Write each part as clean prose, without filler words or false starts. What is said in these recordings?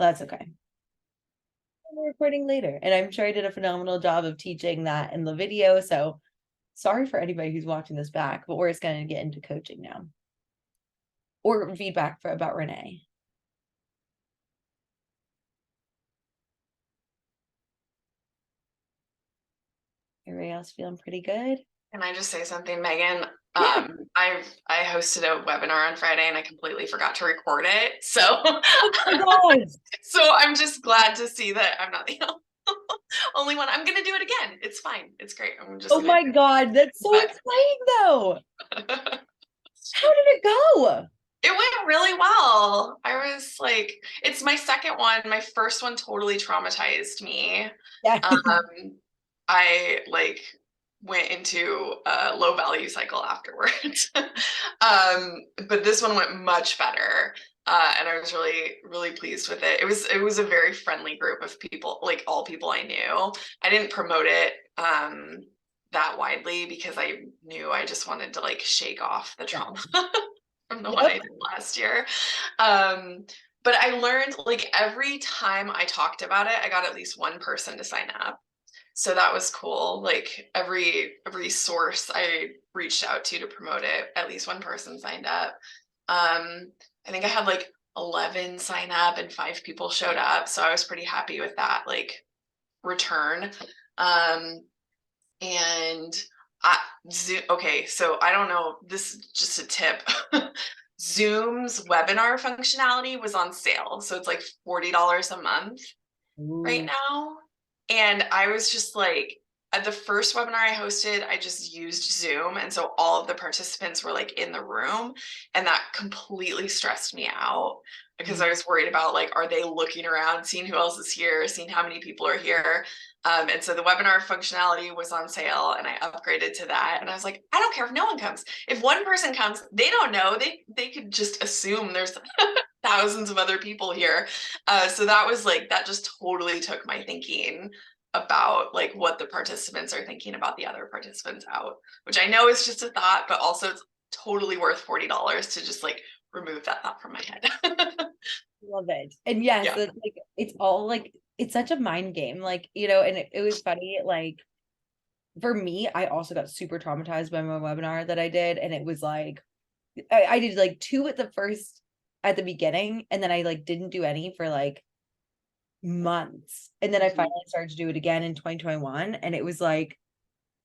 That's okay. We're recording later, and I'm sure I did a phenomenal job of teaching that in the video. So sorry for anybody who's watching this back, but we're just going to get into coaching now or feedback about Renee. Everybody else feeling pretty good? Can I just say something, Megan? Yeah. I hosted a webinar on Friday and I completely forgot to record it. So Oh my God. so I'm just glad to see that I'm not the only one. I'm gonna do it again. It's fine. It's great. I'm just Oh my God. That's so exciting though. How did it go? It went really well. I was like, it's my second one. My first one totally traumatized me. Yeah. I like went into a low value cycle afterwards. But this one went much better. And I was really, really pleased with it. It was a very friendly group of people, like all people I knew. I didn't promote it that widely because I knew I just wanted to like shake off the trauma from the one I did last year. But I learned like every time I talked about it, I got at least one person to sign up. So that was cool. Like every source I reached out to promote it, at least one person signed up. I think I had like 11 sign up and 5 people showed up. So I was pretty happy with that like return. And I okay, so I don't know, this is just a tip. Zoom's webinar functionality was on sale. So it's like $40 a month right now. And I was just like, at the first webinar I hosted, I just used Zoom. And so all of the participants were like in the room. And that completely stressed me out because I was worried about like, are they looking around, seeing who else is here, seeing how many people are here? And so the webinar functionality was on sale and I upgraded to that. And I was like, I don't care if no one comes. If one person comes, they don't know. They could just assume there's thousands of other people here. So that was like, that just totally took my thinking about like what the participants are thinking about the other participants out, which I know is just a thought, but also it's totally worth $40 to just like remove that thought from my head. Love it. And yes, Yeah. like it's all like it's such a mind game. Like, and it was funny, like for me, I also got super traumatized by my webinar that I did. And it was like I did like 2 at the beginning, and then I like didn't do any for like months. And then I finally started to do it again in 2021. And it was like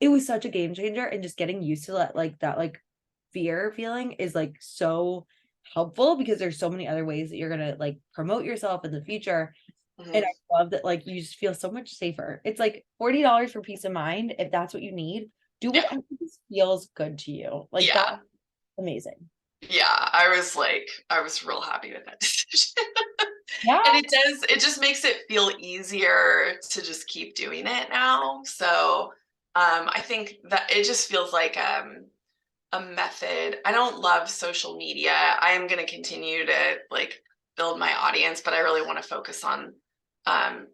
it was such a game changer. And just getting used to that, like fear feeling is like so helpful because there's so many other ways that you're gonna like promote yourself in the future. And I love that like you just feel so much safer. It's like $40 for peace of mind. If that's what you need, do whatever feels good to you. Like Yeah. that's amazing. Yeah. I was real happy with that decision. Yeah. And it just makes it feel easier to just keep doing it now. So I think that it just feels like a method. I don't love social media. I am going to continue to like build my audience, but I really want to focus on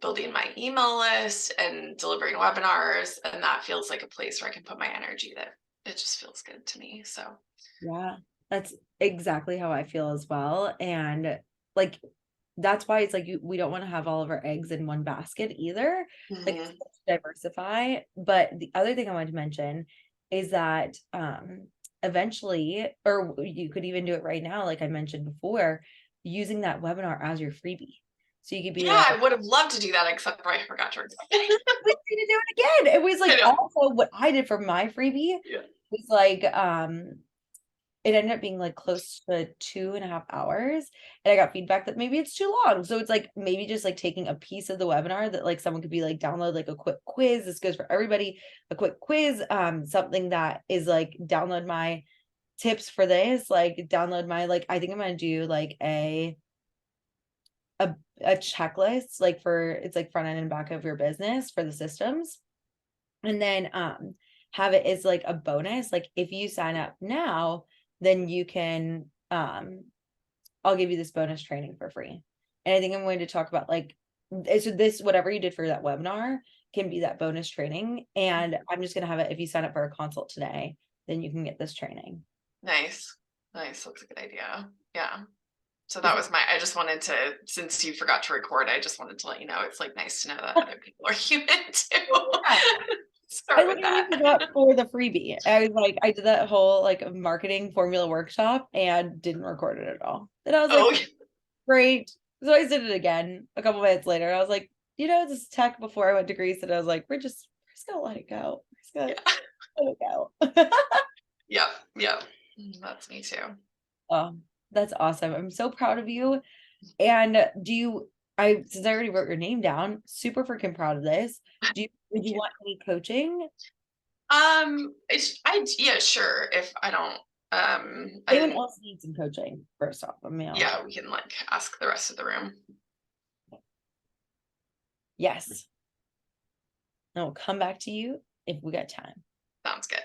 building my email list and delivering webinars. And that feels like a place where I can put my energy that it just feels good to me. So, Yeah. That's exactly how I feel as well. And like that's why it's like we don't want to have all of our eggs in one basket either. Like it's diversify. But the other thing I wanted to mention is that eventually, or you could even do it right now, like I mentioned before, using that webinar as your freebie. So you could be yeah, like, I would have loved to do that, except for I forgot to record. we need to do it again. It was like also what I did for my freebie was like it ended up being like close to 2.5 hours, and I got feedback that maybe it's too long. So it's like maybe just like taking a piece of the webinar that like someone could be like download like a quick quiz. This goes for everybody, a quick quiz, something that is like download my tips for this, like download my like I think I'm gonna do like a checklist like for it's like front end and back of your business for the systems, and then have it as like a bonus. Like if you sign up now, then you can I'll give you this bonus training for free. And I think I'm going to talk about like so this whatever you did for that webinar can be that bonus training. And I'm just going to have it if you sign up for a consult today, then you can get this training. Nice. Nice. Looks like a good idea. Yeah. So that was I just wanted to, since you forgot to record, I just wanted to let you know, it's like nice to know that other people are human too. Yeah. Start I with literally that. forgot for the freebie. I was like, I did that whole like marketing formula workshop and didn't record it at all. And I was Oh, like, great. So I did it again a couple minutes later. I was like, this tech before I went to Greece, and I was like, we're just gonna let it go. We're just yeah. gonna let it go. Yep. Yep. That's me too. Oh, that's awesome. I'm so proud of you. And since I already wrote your name down, super freaking proud of this. Would you want any coaching? Yeah, sure. If I don't, Anyone else needs some coaching? First off, yeah, we can like ask the rest of the room. Yes. And we'll come back to you if we got time. Sounds good.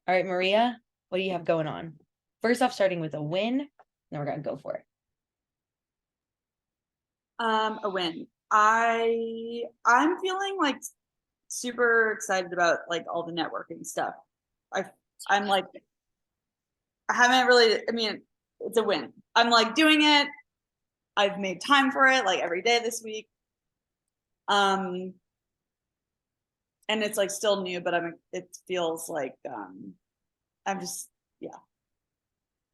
All right, Maria, what do you have going on? First off, starting with a win, then we're gonna go for it. A win. I'm feeling like super excited about like all the networking stuff. I'm like, I haven't really, I mean, it's a win. I'm like doing it. I've made time for it like every day this week. And it's like still new, but it feels like I'm just, yeah,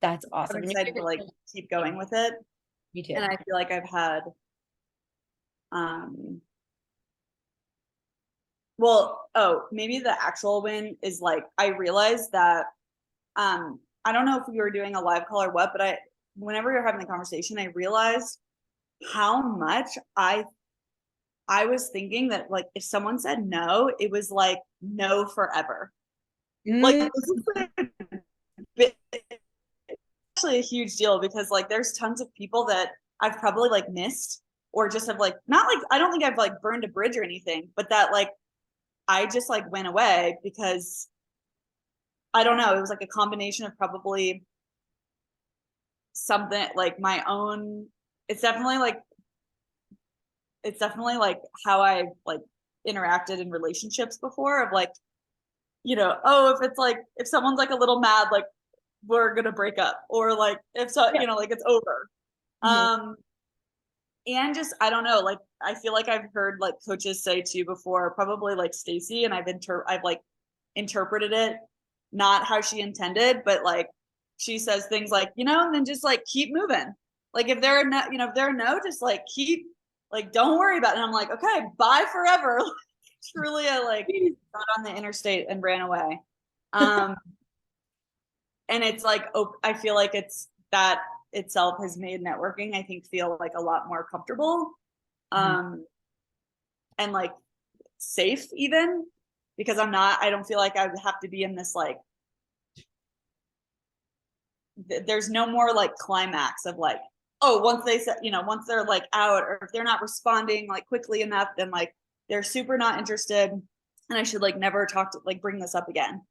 That's awesome. I'm excited to like keep going with it. Me too. And I feel like I've had maybe the actual win is like I realized that I don't know if we were doing a live call or what, but whenever you're having the conversation, I realized how much I was thinking that like if someone said no, it was like no forever. Like this is actually a huge deal because like there's tons of people that I've probably like missed or just have like not like I don't think I've like burned a bridge or anything, but that like I just like went away because I don't know, it was like a combination of probably something like my own it's definitely like how I like interacted in relationships before of like if it's like if someone's like a little mad like we're gonna break up or like if so like it's over. And just I don't know, like I feel like I've heard like coaches say too before, probably like Stacy, and I've like interpreted it not how she intended, but like she says things like, and then just like keep moving. Like if they're no, if they're no, just like keep like don't worry about it. And I'm like, okay, bye forever. Truly, I like got on the interstate and ran away. And it's like I feel like it's that itself has made networking I think feel like a lot more comfortable and like safe even because I don't feel like I would have to be in this like there's no more like climax of like once they said once they're like out or if they're not responding like quickly enough then like they're super not interested and I should like never talk to like bring this up again.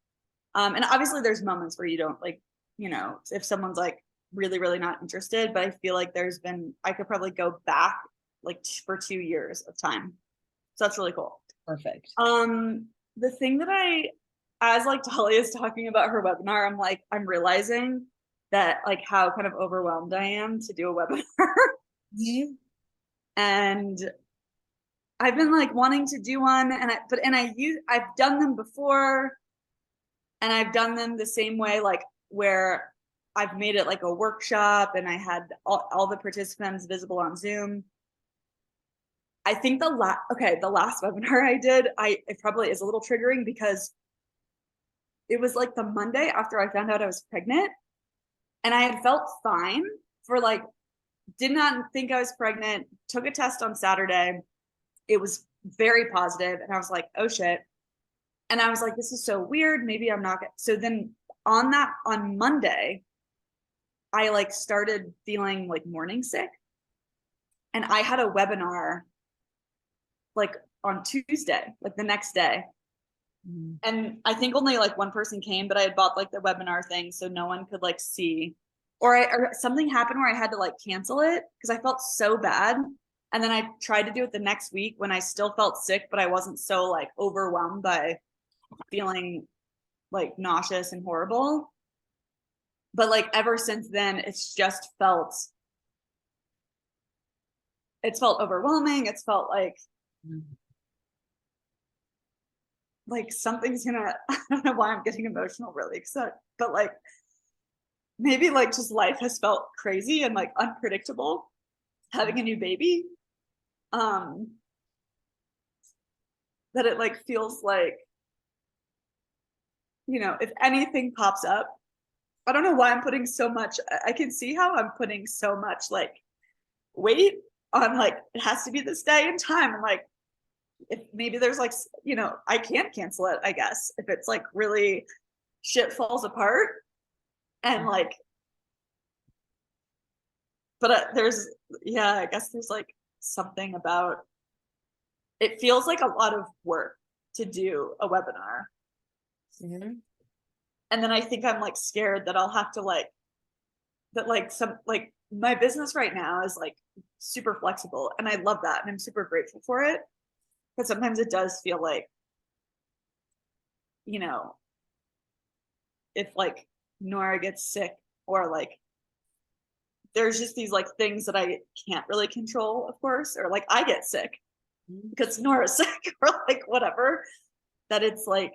And obviously there's moments where you don't like if someone's like really really not interested, but I feel like I could probably go back like for 2 years of time, so that's really cool. Perfect. The thing that as like Talia is talking about her webinar, I'm realizing that like how kind of overwhelmed I am to do a webinar. And I've been like wanting to do one I've done them before and I've done them the same way like where I've made it like a workshop and I had all the participants visible on Zoom. I think the last webinar I did, it probably is a little triggering because it was like the Monday after I found out I was pregnant and I had felt fine for like, did not think I was pregnant, took a test on Saturday. It was very positive and I was like, oh shit. And I was like, this is so weird. Maybe I'm not. So then on Monday, I like started feeling like morning sick and I had a webinar like on Tuesday, like the next day. And I think only like one person came, but I had bought like the webinar thing so no one could like see or something happened where I had to like cancel it because I felt so bad. And then I tried to do it the next week when I still felt sick, but I wasn't so like overwhelmed by feeling like nauseous and horrible. but like ever since then, it's just felt overwhelming. It's felt like something's gonna, I don't know why I'm getting emotional really excited, but like maybe like just life has felt crazy and like unpredictable having a new baby. That it like feels like, if anything pops up, I don't know why I'm putting so much, I can see how I'm putting so much like weight on like it has to be this day and time, and like if maybe there's like I can't cancel it, I guess, if it's like really shit falls apart, and like but there's I guess there's like something about it feels like a lot of work to do a webinar. Mhm. And then I think I'm like scared that I'll have to like my business right now is like super flexible, and I love that and I'm super grateful for it. But sometimes it does feel like, you know, if like Nora gets sick, or like there's just these like things that I can't really control, of course, or like I get sick because Nora's sick, or like whatever, that it's like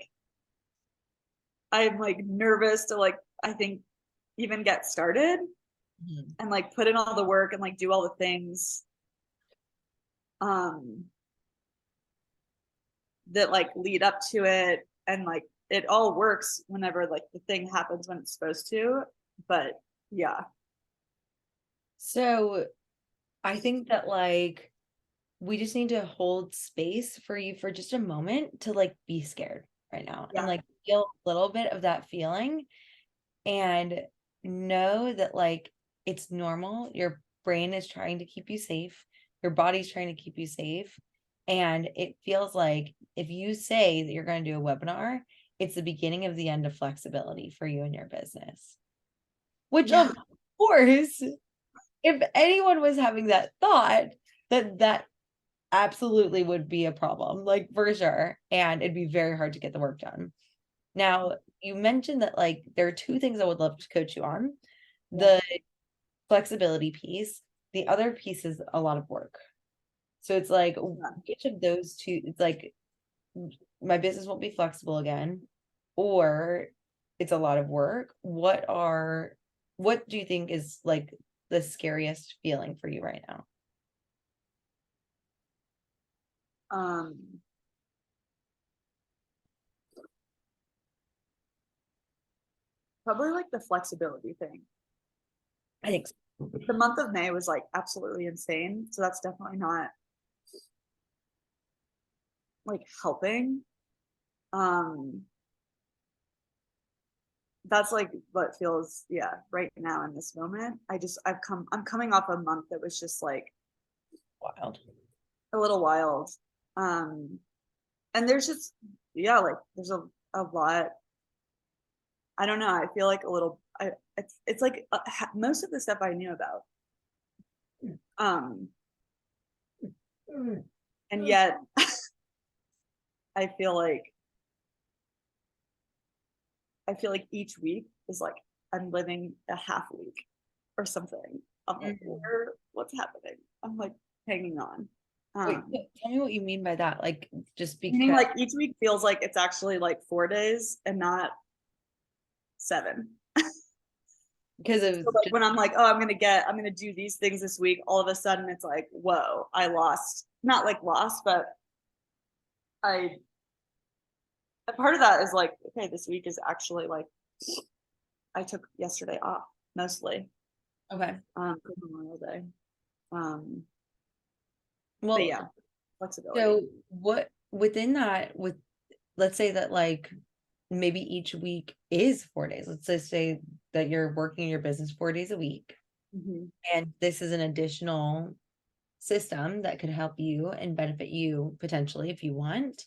I'm like nervous to like, I think, even get started Mhm. and like put in all the work and like do all the things um that like lead up to it, and like it all works whenever like the thing happens when it's supposed to, but yeah. So I think that like we just need to hold space for you for just a moment to like be scared right now and Yeah. like feel a little bit of that feeling, and know that like it's normal. Your brain is trying to keep you safe, your body's trying to keep you safe. And it feels like if you say that you're going to do a webinar, it's the beginning of the end of flexibility for you and your business. Which, Yeah. of course, if anyone was having that thought, that absolutely would be a problem, like for sure. And it'd be very hard to get the work done. Now, you mentioned that like there are two things I would love to coach you on. Yeah. The flexibility piece, the other piece is a lot of work. So it's like which of those two, it's like my business won't be flexible again, or it's a lot of work. What do you think is like the scariest feeling for you right now? um Probably like the flexibility thing. I think so. The month of May was like absolutely insane, so that's definitely not like helping. um that's like what feels, right now in this moment. I'm coming off a month that was just like Wild. a little wild. um and there's just, like there's a lot. I don't know, I feel like a little, it's like most of the stuff I knew about, um and yet I feel like each week is like I'm living a half week or something. I'm like, what's happening? I'm like hanging on. Wait, um tell me what you mean by that. Like just Meaning because like each week feels like it's actually like 4 days and not 7. it So was like just when I'm like, oh, I'm gonna do these things this week, all of a sudden it's like, whoa, I lost, not like lost, but I a part of that is like, okay, this week is actually like, I took yesterday off mostly, okay. for Memorial Day. um but Well, yeah, flexibility. so what within that, with let's say that like maybe each week is 4 days. Let's just say that you're working your business 4 days a week, Mm-hmm. and this is an additional system that could help you and benefit you potentially if you want.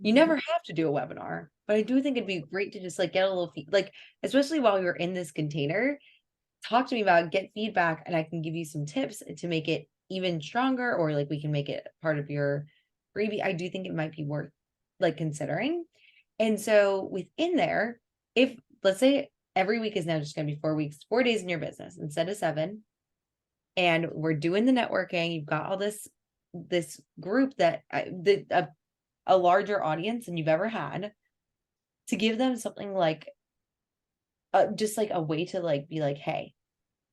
You never have to do a webinar, but I do think it'd be great to just like get a little like, especially while you're in this container, talk to me about it, get feedback, and I can give you some tips to make it even stronger, or like we can make it part of your freebie. I do think it might be worth like considering. And so within there, if let's say every week is now just going to be 4 weeks, 4 days in your business instead of 7. And we're doing the networking. You've got all this group that a larger audience than you've ever had, to give them something like just like a way to like be like, hey,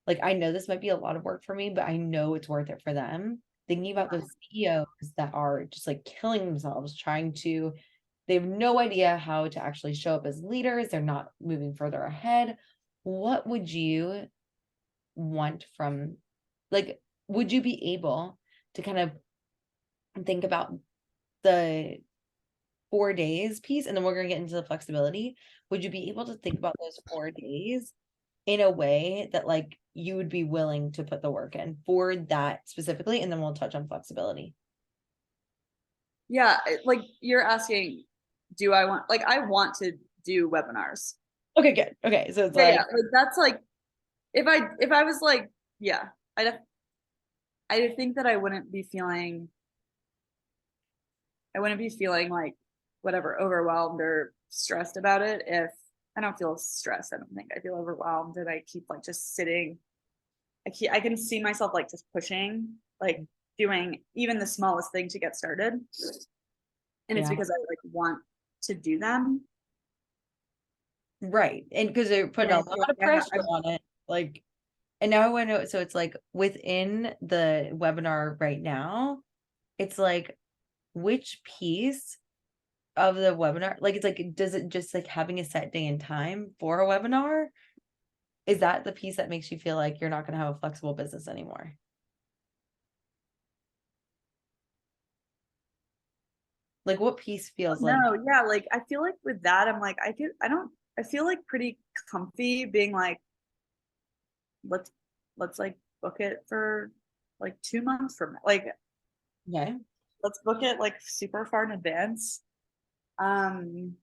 like I know this might be a lot of work for me, but I know it's worth it for them. Thinking about those CEOs that are just like killing themselves trying to, they have no idea how to actually show up as leaders. They're not moving further ahead. What would you want from, like, would you be able to kind of think about the 4 days piece, and then we're going to get into the flexibility? Would you be able to think about those 4 days in a way that like you would be willing to put the work in for that specifically? And then we'll touch on flexibility. Yeah, like you're asking, do I want, like I want to do webinars. Okay, good. Okay, so it's Yeah, like, yeah, like that's like if I was like, yeah, I think that I wouldn't be feeling like whatever overwhelmed or stressed about it if I don't feel stressed. I don't think I feel overwhelmed, and I keep like just sitting. I can see myself like just pushing, like doing even the smallest thing to get started. And it's yeah, because I like want to do them. right. And because they're putting And a I feel lot of like pressure on it, like, and now I know. So it's like within the webinar right now, it's like which piece of the webinar, like it's like, does it just like having a set day and time for a webinar? Is that the piece that makes you feel like you're not going to have a flexible business anymore? Like what piece feels like, no, yeah, like I feel like with that, I'm like, I feel like pretty comfy being like, let's like book it for like 2 months from now. Like, okay, let's book it like super far in advance. Um,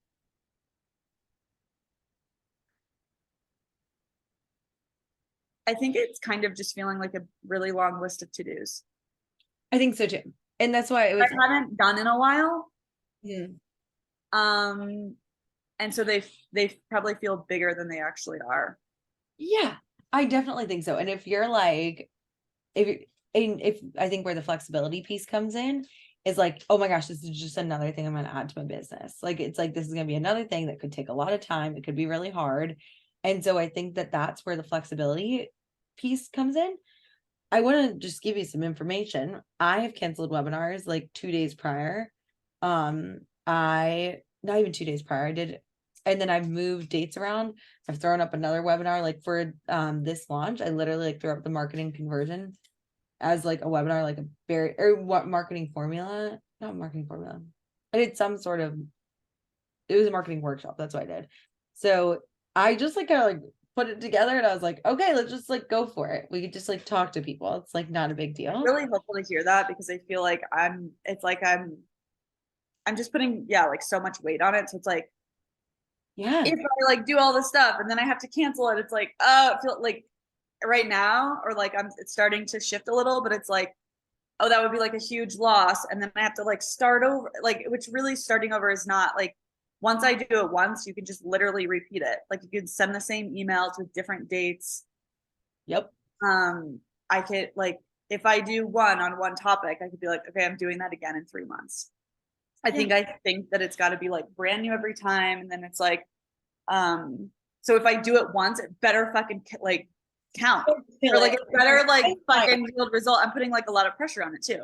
I think it's kind of just feeling like a really long list of to-dos. I think so too. And that's why it I was, haven't done in a while. mm, Um, and so they probably feel bigger than they actually are. yeah, I definitely think so. And if you're like, if I think where the flexibility piece comes in is like, oh my gosh, this is just another thing I'm going to add to my business. Like, it's like, this is going to be another thing that could take a lot of time. It could be really hard. And so I think that that's where the flexibility piece comes in. I want to just give you some information. I have canceled webinars like 2 days prior. I not even 2 days prior, I did, and then I've moved dates around. I've thrown up another webinar like for this launch. I literally like threw up the marketing conversion as like a webinar, like a very, or what marketing formula, not marketing formula. I did some sort of, it was a marketing workshop. That's what I did. So I just like kind of like put it together, and I was like, okay, let's just like go for it. We could just like talk to people. It's like not a big deal. Really helpful to hear that because I feel like it's like I'm just putting, yeah, like so much weight on it. So it's like, Yeah. if I like do all this stuff and then I have to cancel it, it's like, oh, I feel like right now, or like it's starting to shift a little, but it's like, oh, that would be like a huge loss. And then I have to like start over, like, which really starting over is not like, once I do it once, you can just literally repeat it. Like you could send the same emails with different dates. Yep. I could like, if I do one on one topic, I could be like, okay, I'm doing that again in 3 months. I think that it's got to be like brand new every time. And then it's like, so if I do it once, it better fucking like count. Or like it better like fucking yield result. I'm putting like a lot of pressure on it too.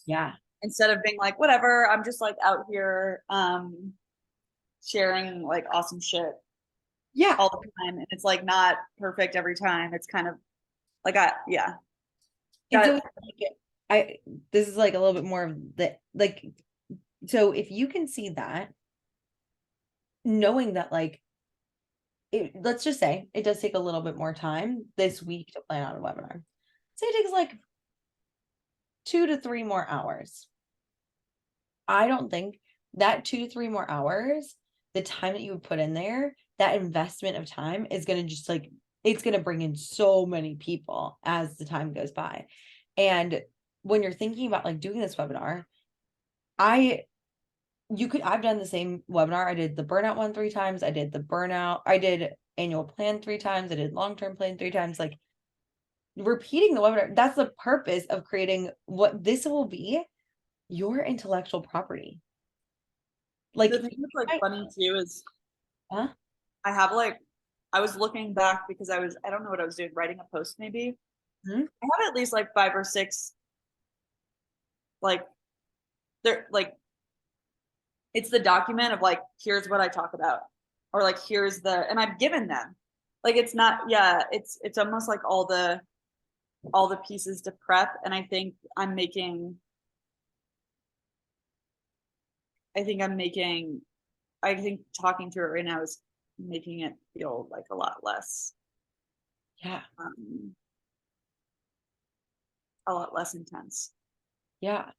Yeah. Instead of being like, whatever, I'm just like out here sharing like awesome shit Yeah. all the time. And it's like not perfect every time. It's kind of like yeah. And so I this is like a little bit more of the like, so if you can see that, knowing that like let's just say it does take a little bit more time this week to plan out a webinar. Say it takes like 2 to 3 more hours. I don't think that 2 to 3 more hours, the time that you would put in there, that investment of time is going to just like, it's going to bring in so many people as the time goes by. And when you're thinking about like doing this webinar, I've done the same webinar. I did the burnout one 3 times. I did the burnout. I did annual plan 3 times. I did long-term plan 3 times. Like repeating the webinar, that's the purpose of creating what this will be, your intellectual property. Like, The thing that's like funny too is huh? I have like, I was looking back because I don't know what I was doing, writing a post maybe. Mhm. I have at least like 5 or 6, like, they're like, it's the document of like, here's what I talk about, or like, here's the, and I've given them, like, it's not, yeah, it's almost like all the pieces to prep. And I think talking through it right now is making it feel like a lot less, Yeah. um, a lot less intense. Yeah.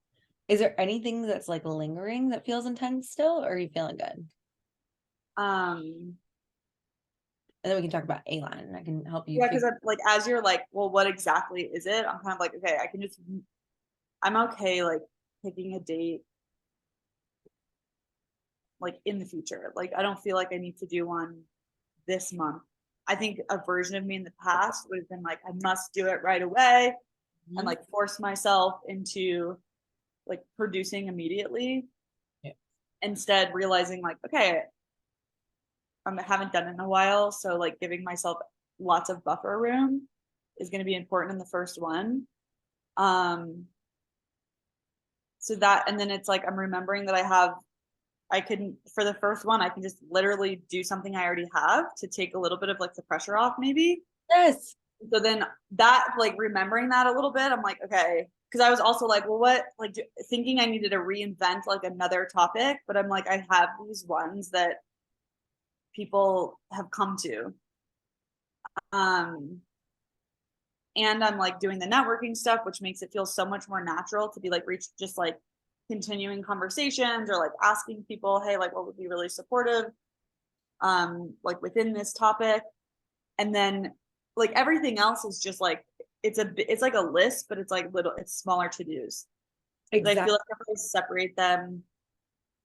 Is there anything that's like lingering that feels intense still, or are you feeling good? Um, And then we can talk about A-line and I can help you yeah, because figure. like, as you're like, well, what exactly is it? I'm kind of like, okay, I'm okay like picking a date like in the future. Like, I don't feel like I need to do one this month. I think a version of me in the past would have been like, I must do it right away and Mhm. like force myself into like producing immediately. Yeah. Instead, realizing like, okay, I haven't done it in a while. So like giving myself lots of buffer room is going to be important in the first one. Um, so that, and then it's like, I'm remembering that I can, for the first one, I can just literally do something I already have to take a little bit of like the pressure off maybe. Yes. So then that, like, remembering that a little bit, I'm like, okay. Cause I was also like, well, what, like, thinking I needed to reinvent like another topic, but I'm like, I have these ones that people have come to. Um, and I'm like doing the networking stuff, which makes it feel so much more natural to be like just like continuing conversations or like asking people, hey, like what would be really supportive, like within this topic. And then like everything else is just like, it's like a list, but it's like it's smaller to-dos. But I feel Exactly. like if I separate them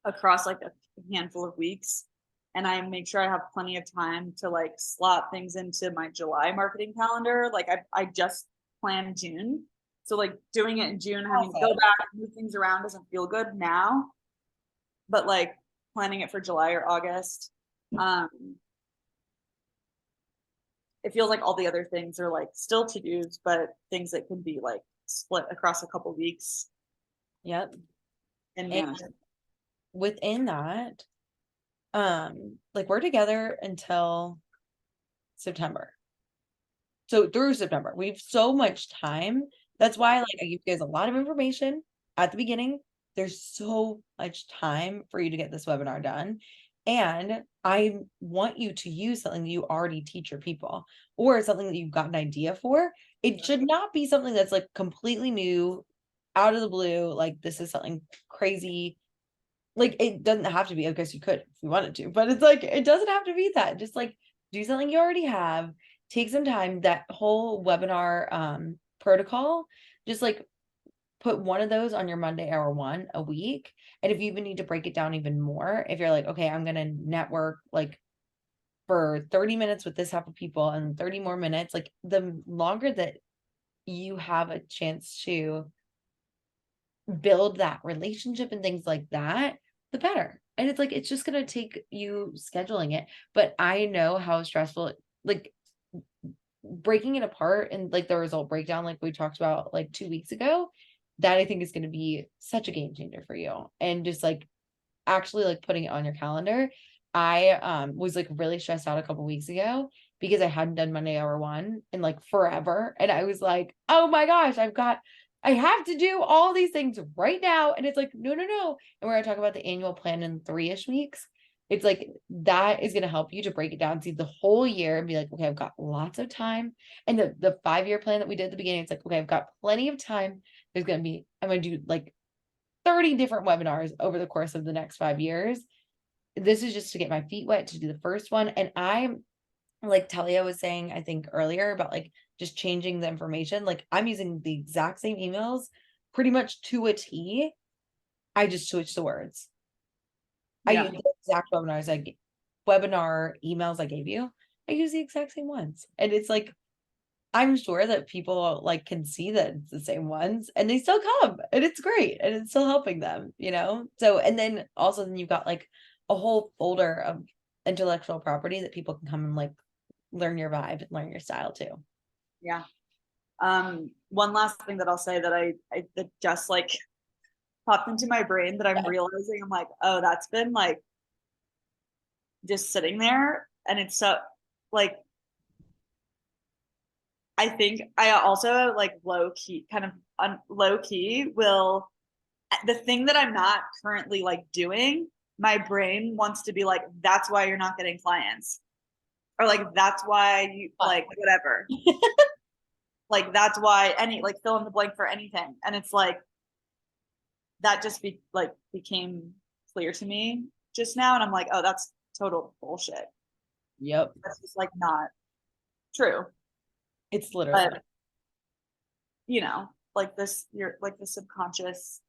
across like a handful of weeks, and I make sure I have plenty of time to like slot things into my July marketing calendar. Like I just planned June. So like doing it in June, having to go back and move things around doesn't feel good now. But like planning it for July or August, um, it feels like all the other things are like still to-dos, but things that can be like split across a couple weeks Yep. and And manage. within that, like we're together until September. So through September, we have so much time. That's why like I give you guys a lot of information at the beginning. There's so much time for you to get this webinar done. And I want you to use something that you already teach your people or something that you've got an idea for. It should not be something that's like completely new, out of the blue. Like this is something crazy. Like it doesn't have to be. I guess you could if you wanted to, but it's like it doesn't have to be that. Just like do something you already have. Take some time. That whole webinar protocol, just like put one of those on your Monday hour one a week. And if you even need to break it down even more, if you're like, okay, I'm gonna network like for 30 minutes with this type of people and 30 more minutes, like the longer that you have a chance to build that relationship and things like that, the better. And it's like it's just gonna take you scheduling it. But I know how stressful like breaking it apart and like the result breakdown, like we talked about like 2 weeks ago, that I think is gonna be such a game changer for you. And just like actually like putting it on your calendar. I was like really stressed out a couple weeks ago because I hadn't done Monday hour one in like forever. And I was like, oh my gosh, I have to do all these things right now. And it's like, no, no, no. And we're gonna talk about the annual plan in 3-ish weeks. It's like that is gonna help you to break it down, see the whole year and be like, okay, I've got lots of time. And the 5-year plan that we did at the beginning, it's like, okay, I've got plenty of time. I'm gonna do like 30 different webinars over the course of the next 5 years. This is just to get my feet wet to do the first one. And I'm like Talia was saying, I think earlier about like just changing the information. Like I'm using the exact same emails pretty much to a T. I just switched the words. I Yeah. use the exact webinar emails I gave you. I use the exact same ones. And it's like, I'm sure that people like can see that it's the same ones and they still come and it's great and it's still helping them, you know? So, and then also then you've got like a whole folder of intellectual property that people can come and like learn your vibe and learn your style too. Yeah. One last thing that I'll say that that just like popped into my brain that I'm realizing, I'm like, oh, that's been like just sitting there. And it's so like, I think I also like low key, kind of low key will, the thing that I'm not currently like doing, my brain wants to be like, that's why you're not getting clients. Or like, that's why you like whatever. Like, that's why any, like fill in the blank for anything. And it's like, that just became clear to me just now. And I'm like, oh, that's total bullshit. Yep. That's just like not true. It's literally, But you know, like this, you're like the subconscious,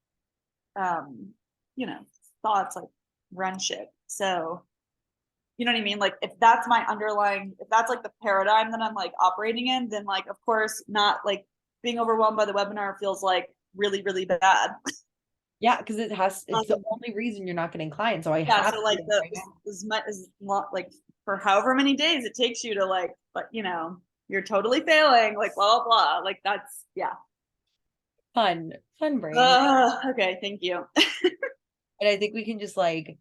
you know, thoughts like run shit. So, you know what I mean? Like if that's my underlying, if that's like the paradigm that I'm like operating in, then like, of course, not like being overwhelmed by the webinar feels like really, really bad. yeah, because it's the only reason you're not getting clients. So I Yeah. have So like to, as much as like for however many days it takes you to like, but you know, you're totally failing, like blah, blah, blah. Like that's, yeah. fun brain. Okay. Thank you. And I think we can just like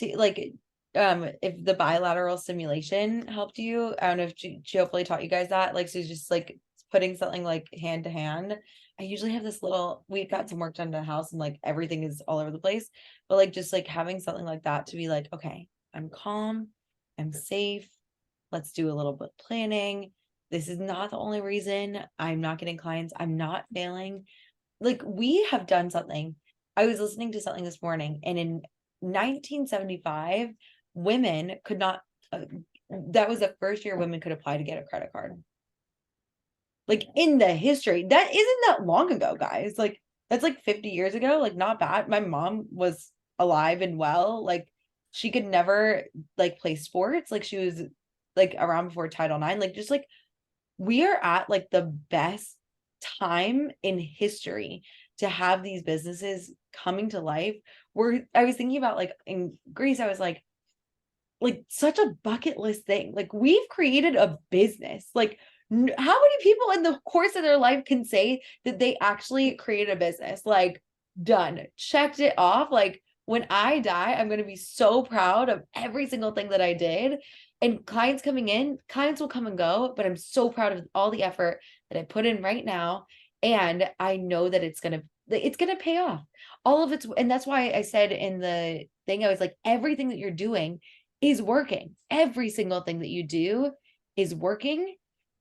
if the bilateral simulation helped you, I don't know if she hopefully taught you guys that, like, so just like putting something like hand to hand. I usually have this little, we've got some work done to the house and like everything is all over the place, but like just like having something like that to be like, okay, I'm calm, I'm safe, let's do a little bit of planning. This is not the only reason I'm not getting clients, I'm not failing. Like we have done something. I was listening to something this morning, and in 1975, women could not, that was the first year women could apply to get a credit card. Like in the history, that isn't that long ago, guys. Like that's like 50 years ago, like not bad. My mom was alive and well. Like she could never like play sports. Like she was like around before Title IX. Like just like we are at like the best time in history to have these businesses coming to life. Where I was thinking about like in Greece, I was like such a bucket list thing. Like we've created a business. Like how many people in the course of their life can say that they actually created a business? Like done, checked it off. Like when I die, I'm going to be so proud of every single thing that I did. And clients coming in, clients will come and go, but I'm so proud of all the effort that I put in right now. And I know that it's going to pay off. All of it's, and that's why I said in the thing, I was like, everything that you're doing is working. Every single thing that you do is working,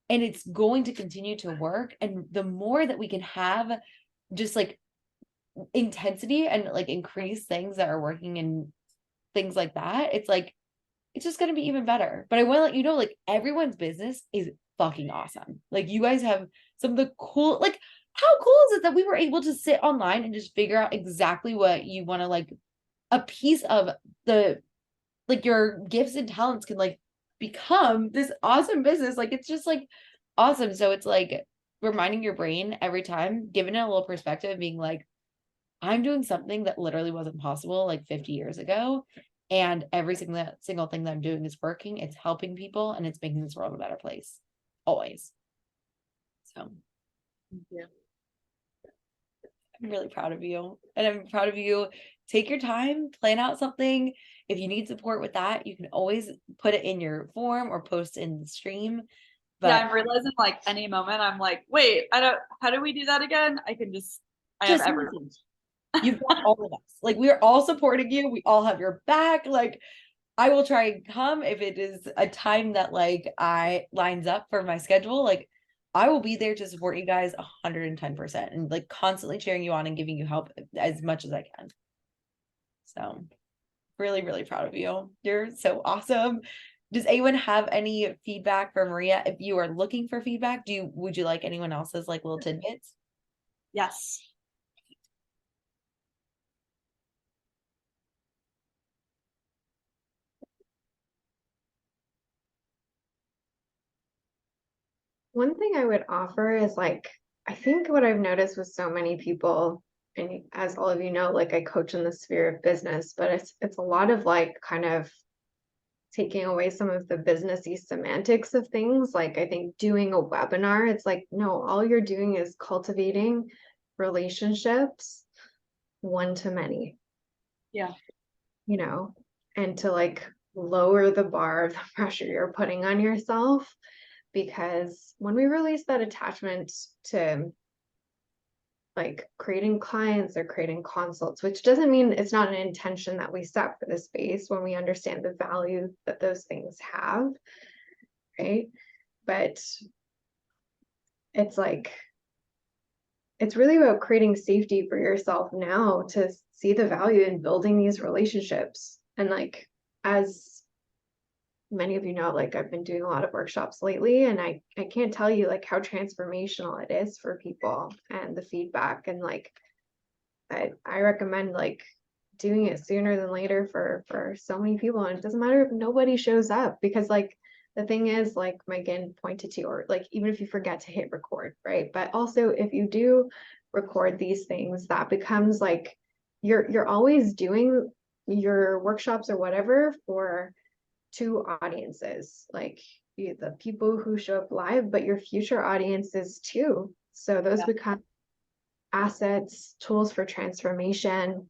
and it's going to continue to work. And the more that we can have just like intensity and like increase things that are working and things like that, it's like it's just going to be even better. But I want to let you know, like everyone's business is fucking awesome. Like you guys have some of the cool, like how cool is it that we were able to sit online and just figure out exactly what you want to like, a piece of the like your gifts and talents can like become this awesome business. Like it's just like awesome. So it's like reminding your brain every time, giving it a little perspective, being like, I'm doing something that literally wasn't possible like 50 years ago. And every single thing that I'm doing is working. It's helping people and it's making this world a better place. Always. So Thank you. I'm really proud of you. And I'm proud of you. Take your time, plan out something. If you need support with that, you can always put it in your form or post in the stream. But Yeah, I'm realizing like any moment I'm like, wait, how do we do that again? I have just everything. you've got all of us. Like we are all supporting you. We all have your back. Like I will try and come if it is a time that like I lines up for my schedule. Like I will be there to support you guys 110% and like constantly cheering you on and giving you help as much as I can. So really, really proud of you. You're so awesome. Does anyone have any feedback for Maria? If you are looking for feedback, would you like anyone else's like little tidbits? Yes. One thing I would offer is like, I think what I've noticed with so many people, and as all of you know, like I coach in the sphere of business, but it's a lot of like kind of taking away some of the businessy semantics of things. Like I think doing a webinar, it's like, no, all you're doing is cultivating relationships one to many. Yeah. You know, and to like lower the bar of the pressure you're putting on yourself. Because when we release that attachment to like creating clients or creating consults, which doesn't mean it's not an intention that we set for the space when we understand the value that those things have, right? But it's like, it's really about creating safety for yourself now to see the value in building these relationships. And like, as many of you know, like I've been doing a lot of workshops lately, and I can't tell you like how transformational it is for people and the feedback. And like I recommend like doing it sooner than later for so many people. And it doesn't matter if nobody shows up, because like the thing is, like Megan pointed to, or like even if you forget to hit record, right? But also if you do record these things, that becomes like you're always doing your workshops or whatever for two audiences, like the people who show up live, but your future audiences too. So those become assets, tools for transformation,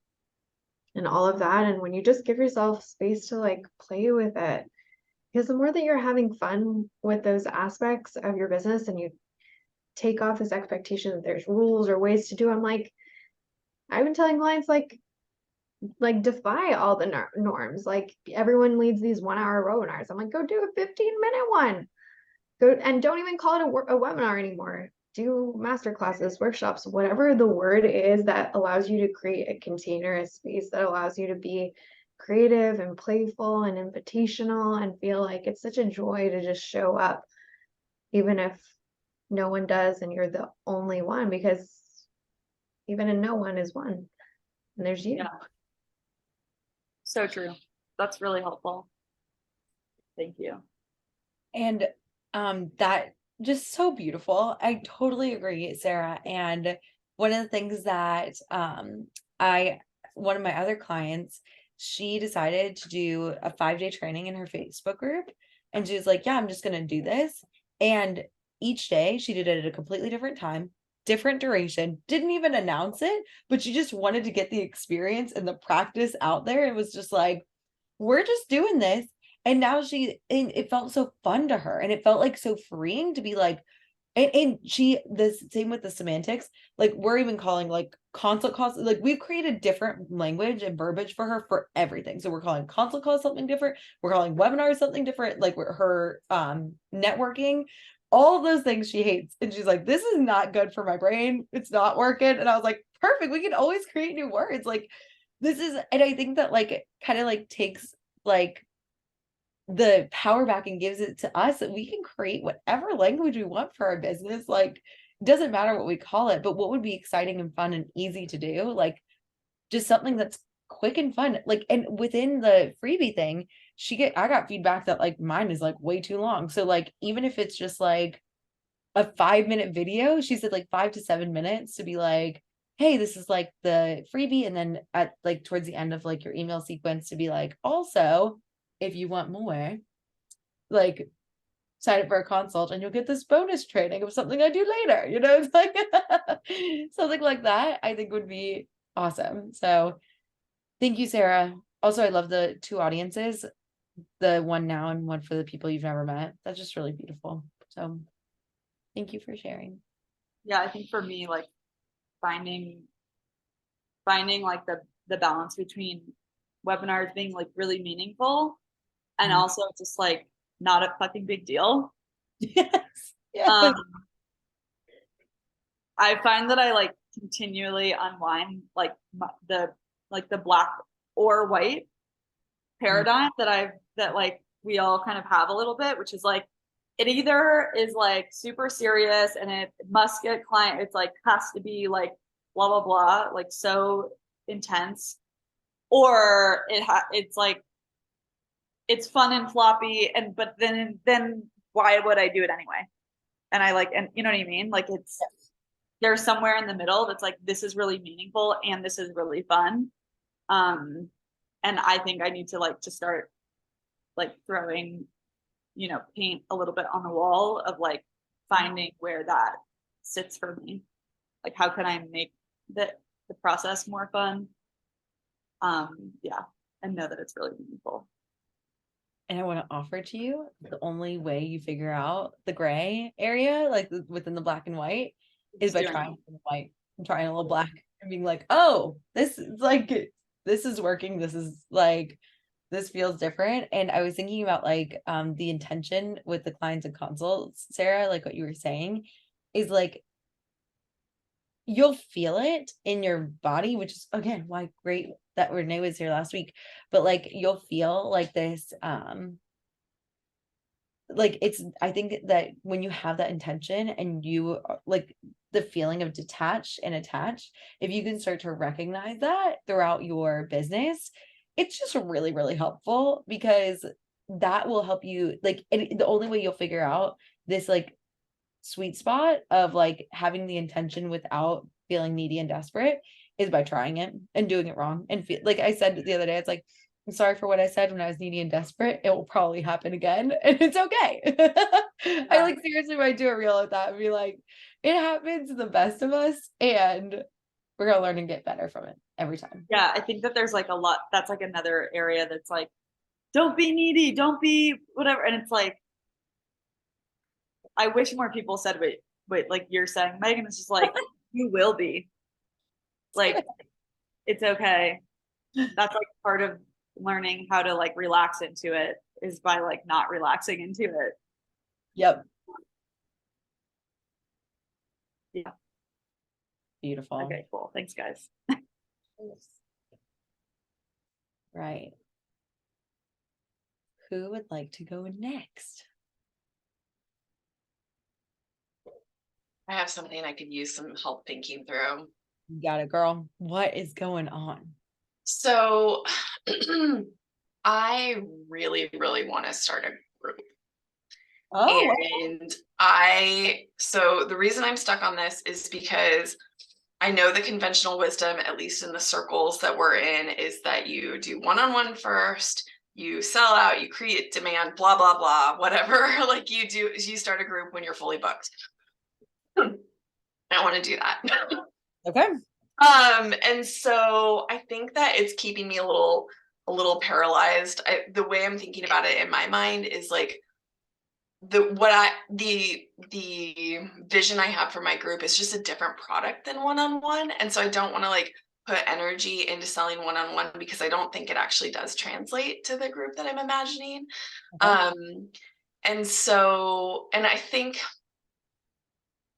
and all of that. And when you just give yourself space to like play with it, because the more that you're having fun with those aspects of your business and you take off this expectation that there's rules or ways to do, I'm like, I've been telling clients like defy all the norms. Like everyone leads these 1 hour webinars. I'm like, go do a 15-minute one. Go, and don't even call it a webinar anymore. Do master classes, workshops, whatever the word is that allows you to create a container, a space that allows you to be creative and playful and invitational and feel like it's such a joy to just show up, even if no one does and you're the only one, because even a no one is one, and there's you. Yeah. So true. That's really helpful. Thank you. And that just so beautiful. I totally agree, Sarah. And one of the things that one of my other clients, she decided to do a 5-day training in her Facebook group. And she was like, yeah, I'm just gonna do this. And each day she did it at a completely different time, different duration, didn't even announce it, but she just wanted to get the experience and the practice out there. It was just like, we're just doing this. And now it felt so fun to her, and it felt like so freeing to be like, and she, the same with the semantics, like we're even calling like consult calls, like we've created different language and verbiage for her for everything. So we're calling consult calls something different, we're calling webinars something different, like her networking, all of those things she hates. And she's like, this is not good for my brain, it's not working. And I was like, perfect, we can always create new words. Like this is, and I think that like it kind of like takes like the power back and gives it to us that we can create whatever language we want for our business. Like it doesn't matter what we call it, but what would be exciting and fun and easy to do, like just something that's quick and fun. Like, and within the freebie thing, I got feedback that like mine is like way too long. So like even if it's just like a 5-minute video, she said like 5 to 7 minutes, to be like, hey, this is like the freebie, and then at like towards the end of like your email sequence to be like, also if you want more, like sign up for a consult and you'll get this bonus training of something I do later. It's like something like that I think would be awesome. So thank you, Sarah. Also, I love the two audiences, the one now and one for the people you've never met. That's just really beautiful. So thank you for sharing. Yeah, I think for me, like finding like the balance between webinars being like really meaningful and also just like not a fucking big deal. Yes. I find that I like continually unwind like the black or white paradigm that like we all kind of have a little bit, which is like it either is like super serious and it must get client, it's like has to be like blah blah blah, like so intense, or it's like it's fun and floppy, but then why would I do it anyway? and I like, and you know what I mean? Like it's, there's somewhere in the middle that's like, this is really meaningful and this is really fun. And I think I need to like to start like throwing, you know, paint a little bit on the wall of like finding where that sits for me. Like how can I make the process more fun? Yeah, and know that it's really meaningful. And I want to offer to you the only way you figure out the gray area, like within the black and white, is by Doing trying the white and trying a little black and being like, oh, this is like, this is working. This is like, this feels different. And I was thinking about like the intention with the clients and consults, Sarah, like what you were saying is like, you'll feel it in your body, which is again why great that Renee was here last week. But like you'll feel like this like it's, I think that when you have that intention and you like the feeling of detached and attached, if you can start to recognize that throughout your business, it's just really, really helpful, because that will help you like, and the only way you'll figure out this like sweet spot of like having the intention without feeling needy and desperate is by trying it and doing it wrong and feel like I said the other day, it's like, I'm sorry for what I said when I was needy and desperate. It will probably happen again and it's okay. I like seriously might do a reel of that and be like, it happens to the best of us and we're gonna learn and get better from it every time. Yeah, I think that there's like a lot, that's like another area that's like, don't be needy, don't be whatever. And it's like, I wish more people said wait, like you're saying, Megan, it's just like, you will be. Like, it's okay. That's like part of learning how to like relax into it is by like not relaxing into it. Yep. Yeah. Beautiful. Okay, cool. Thanks, guys. Right. Who would like to go next? I have something I could use some help thinking through. You got it, girl. What is going on? So I really, really want to start a group. Oh, And so the reason I'm stuck on this is because I know the conventional wisdom, at least in the circles that we're in, is that you do one-on-one first, you sell out, you create demand, blah, blah, blah, whatever. Like you do is you start a group when you're fully booked. I don't want to do that. okay. And so I think that it's keeping me a little paralyzed. The way I'm thinking about it in my mind is like the vision I have for my group is just a different product than one-on-one. And so I don't want to like put energy into selling one-on-one because I don't think it actually does translate to the group that I'm imagining. Okay. And so, and I think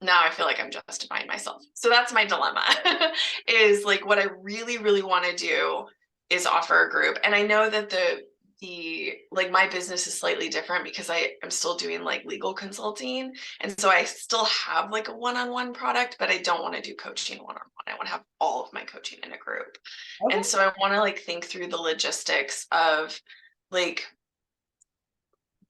now I feel like I'm justifying myself. So that's my dilemma is like what I really, really want to do is offer a group. And I know that the like my business is slightly different because I'm still doing like legal consulting. And so I still have like a one-on-one product, but I don't want to do coaching one-on-one. I want to have all of my coaching in a group. Okay. And so I want to like think through the logistics of like,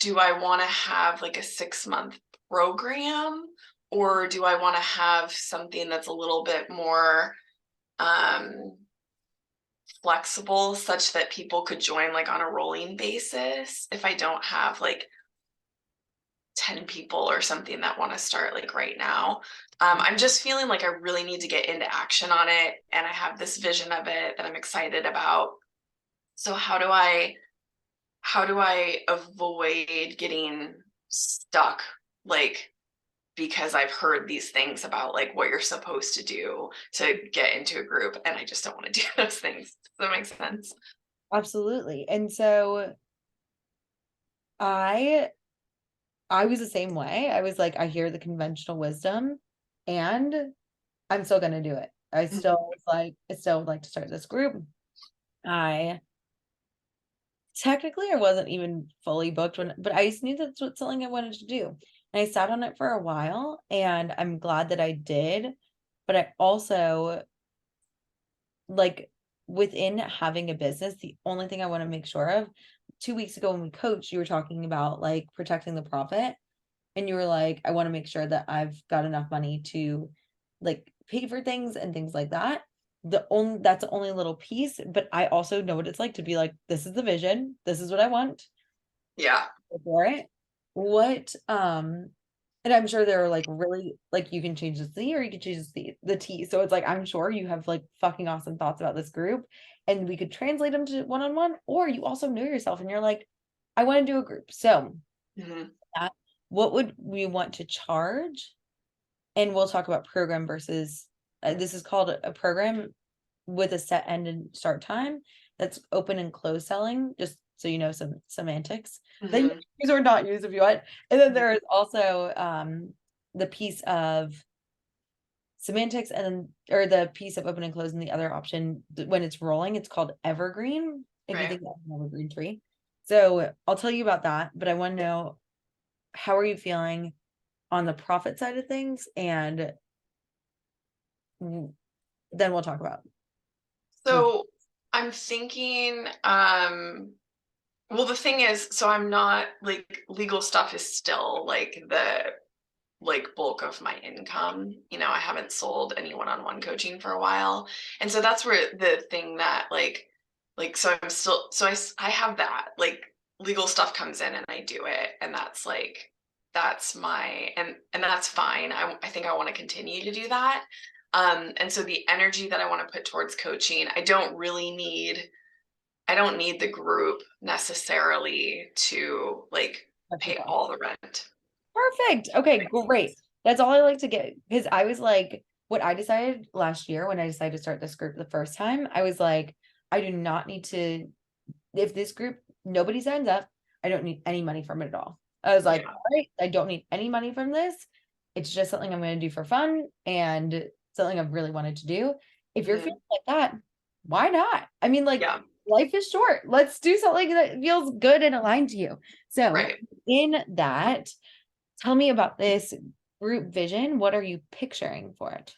do I want to have like a 6-month program? Or do I want to have something that's a little bit more flexible such that people could join like on a rolling basis if I don't have like 10 people or something that want to start like right now. I'm just feeling like I really need to get into action on it. And I have this vision of it that I'm excited about. So how do I avoid getting stuck like because I've heard these things about like what you're supposed to do to get into a group and I just don't want to do those things. Does that make sense? Absolutely. And so I was the same way. I was like, I hear the conventional wisdom and I'm still gonna do it. I still was like, I still would like to start this group. I wasn't even fully booked but I just knew that's what something I wanted to do. And I sat on it for a while and I'm glad that I did. But I also like within having a business, the only thing I want to make sure of, 2 weeks ago when we coached, you were talking about like protecting the profit. and you were like, I want to make sure that I've got enough money to like pay for things and things like that. That's the only little piece, but I also know what it's like to be like, this is the vision, this is what I want Yeah. for it. What and I'm sure there are like really like you can change the C or you can change the T. So it's like I'm sure you have like fucking awesome thoughts about this group and we could translate them to one-on-one, or you also know yourself and you're like, I want to do a group. So Mhm. that, what would we want to charge? And we'll talk about program versus this is called a program with a set end and start time that's open and close selling, just so you know some semantics that you Mhm. can use or not use if you want. And then there is also the piece of semantics and then or the piece of open and close, and the other option when it's rolling, it's called evergreen. If you Right. think that's an evergreen tree. So I'll tell you about that, but I want to know, how are you feeling on the profit side of things? And then we'll talk about So I'm thinking, well, the thing is, so I'm not like legal stuff is still like the like bulk of my income. You know, I haven't sold any one-on-one coaching for a while. And so that's where the thing that so I'm still, so I have that like legal stuff comes in and I do it. And that's like, that's my, and that's fine. I think I want to continue to do that. And so the energy that I want to put towards coaching, I don't need the group necessarily to like pay that. all the rent. Perfect. Okay, great. That's all I like to get, because I was like, what I decided last year when I decided to start this group the first time, I was like, I do not need to, if this group, nobody signs up, I don't need any money from it at all. I was like, Yeah. all right, I don't need any money from this. It's just something I'm going to do for fun and something I've really wanted to do. If you're Mhm. feeling like that, why not? I mean, like, Yeah. life is short. Let's do something that feels good and aligned to you. So, Right. in that, tell me about this group vision. What are you picturing for it?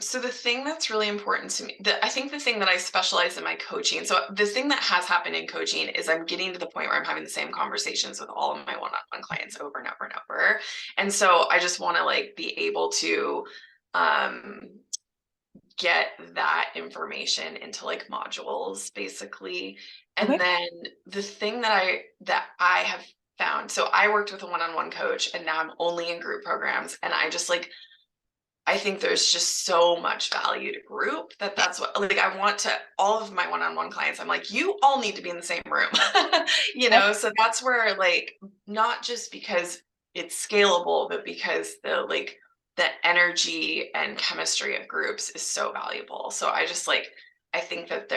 So the thing that's really important to me, I think the thing that I specialize in my coaching. So the thing that has happened in coaching is I'm getting to the point where I'm having the same conversations with all of my one-on-one clients over and over and over. And so I just want to like be able to um get that information into like modules basically. Okay. And then the thing that I have found, so I worked with a one-on-one coach and now I'm only in group programs, and I think there's just so much value to group that's what like I want to all of my one-on-one clients, I'm like, you all need to be in the same room. You know, so that's where like not just because it's scalable, but because the energy and chemistry of groups is so valuable. So I think that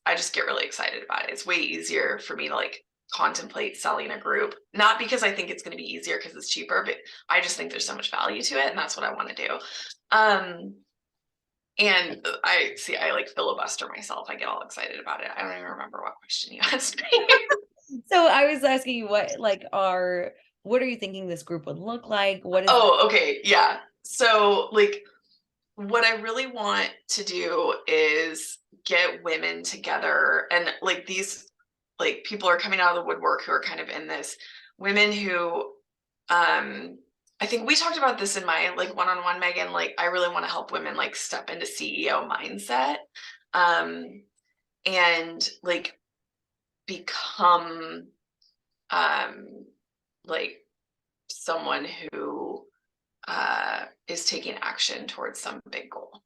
I just get really excited about it. It's way easier for me to like contemplate selling a group, not because I think it's going to be easier because it's cheaper, but I just think there's so much value to it, and that's what I want to do. Um, and I like filibuster myself. I get all excited about it. I don't even remember what question you asked me. So I was asking you what are you thinking this group would look like? What is Oh, okay. Yeah. So like what I really want to do is get women together, and like these like people are coming out of the woodwork who are kind of in this, women who I think we talked about this in my like one-on-one, Megan, like I really want to help women like step into CEO mindset, um and like become um like someone who is taking action towards some big goal,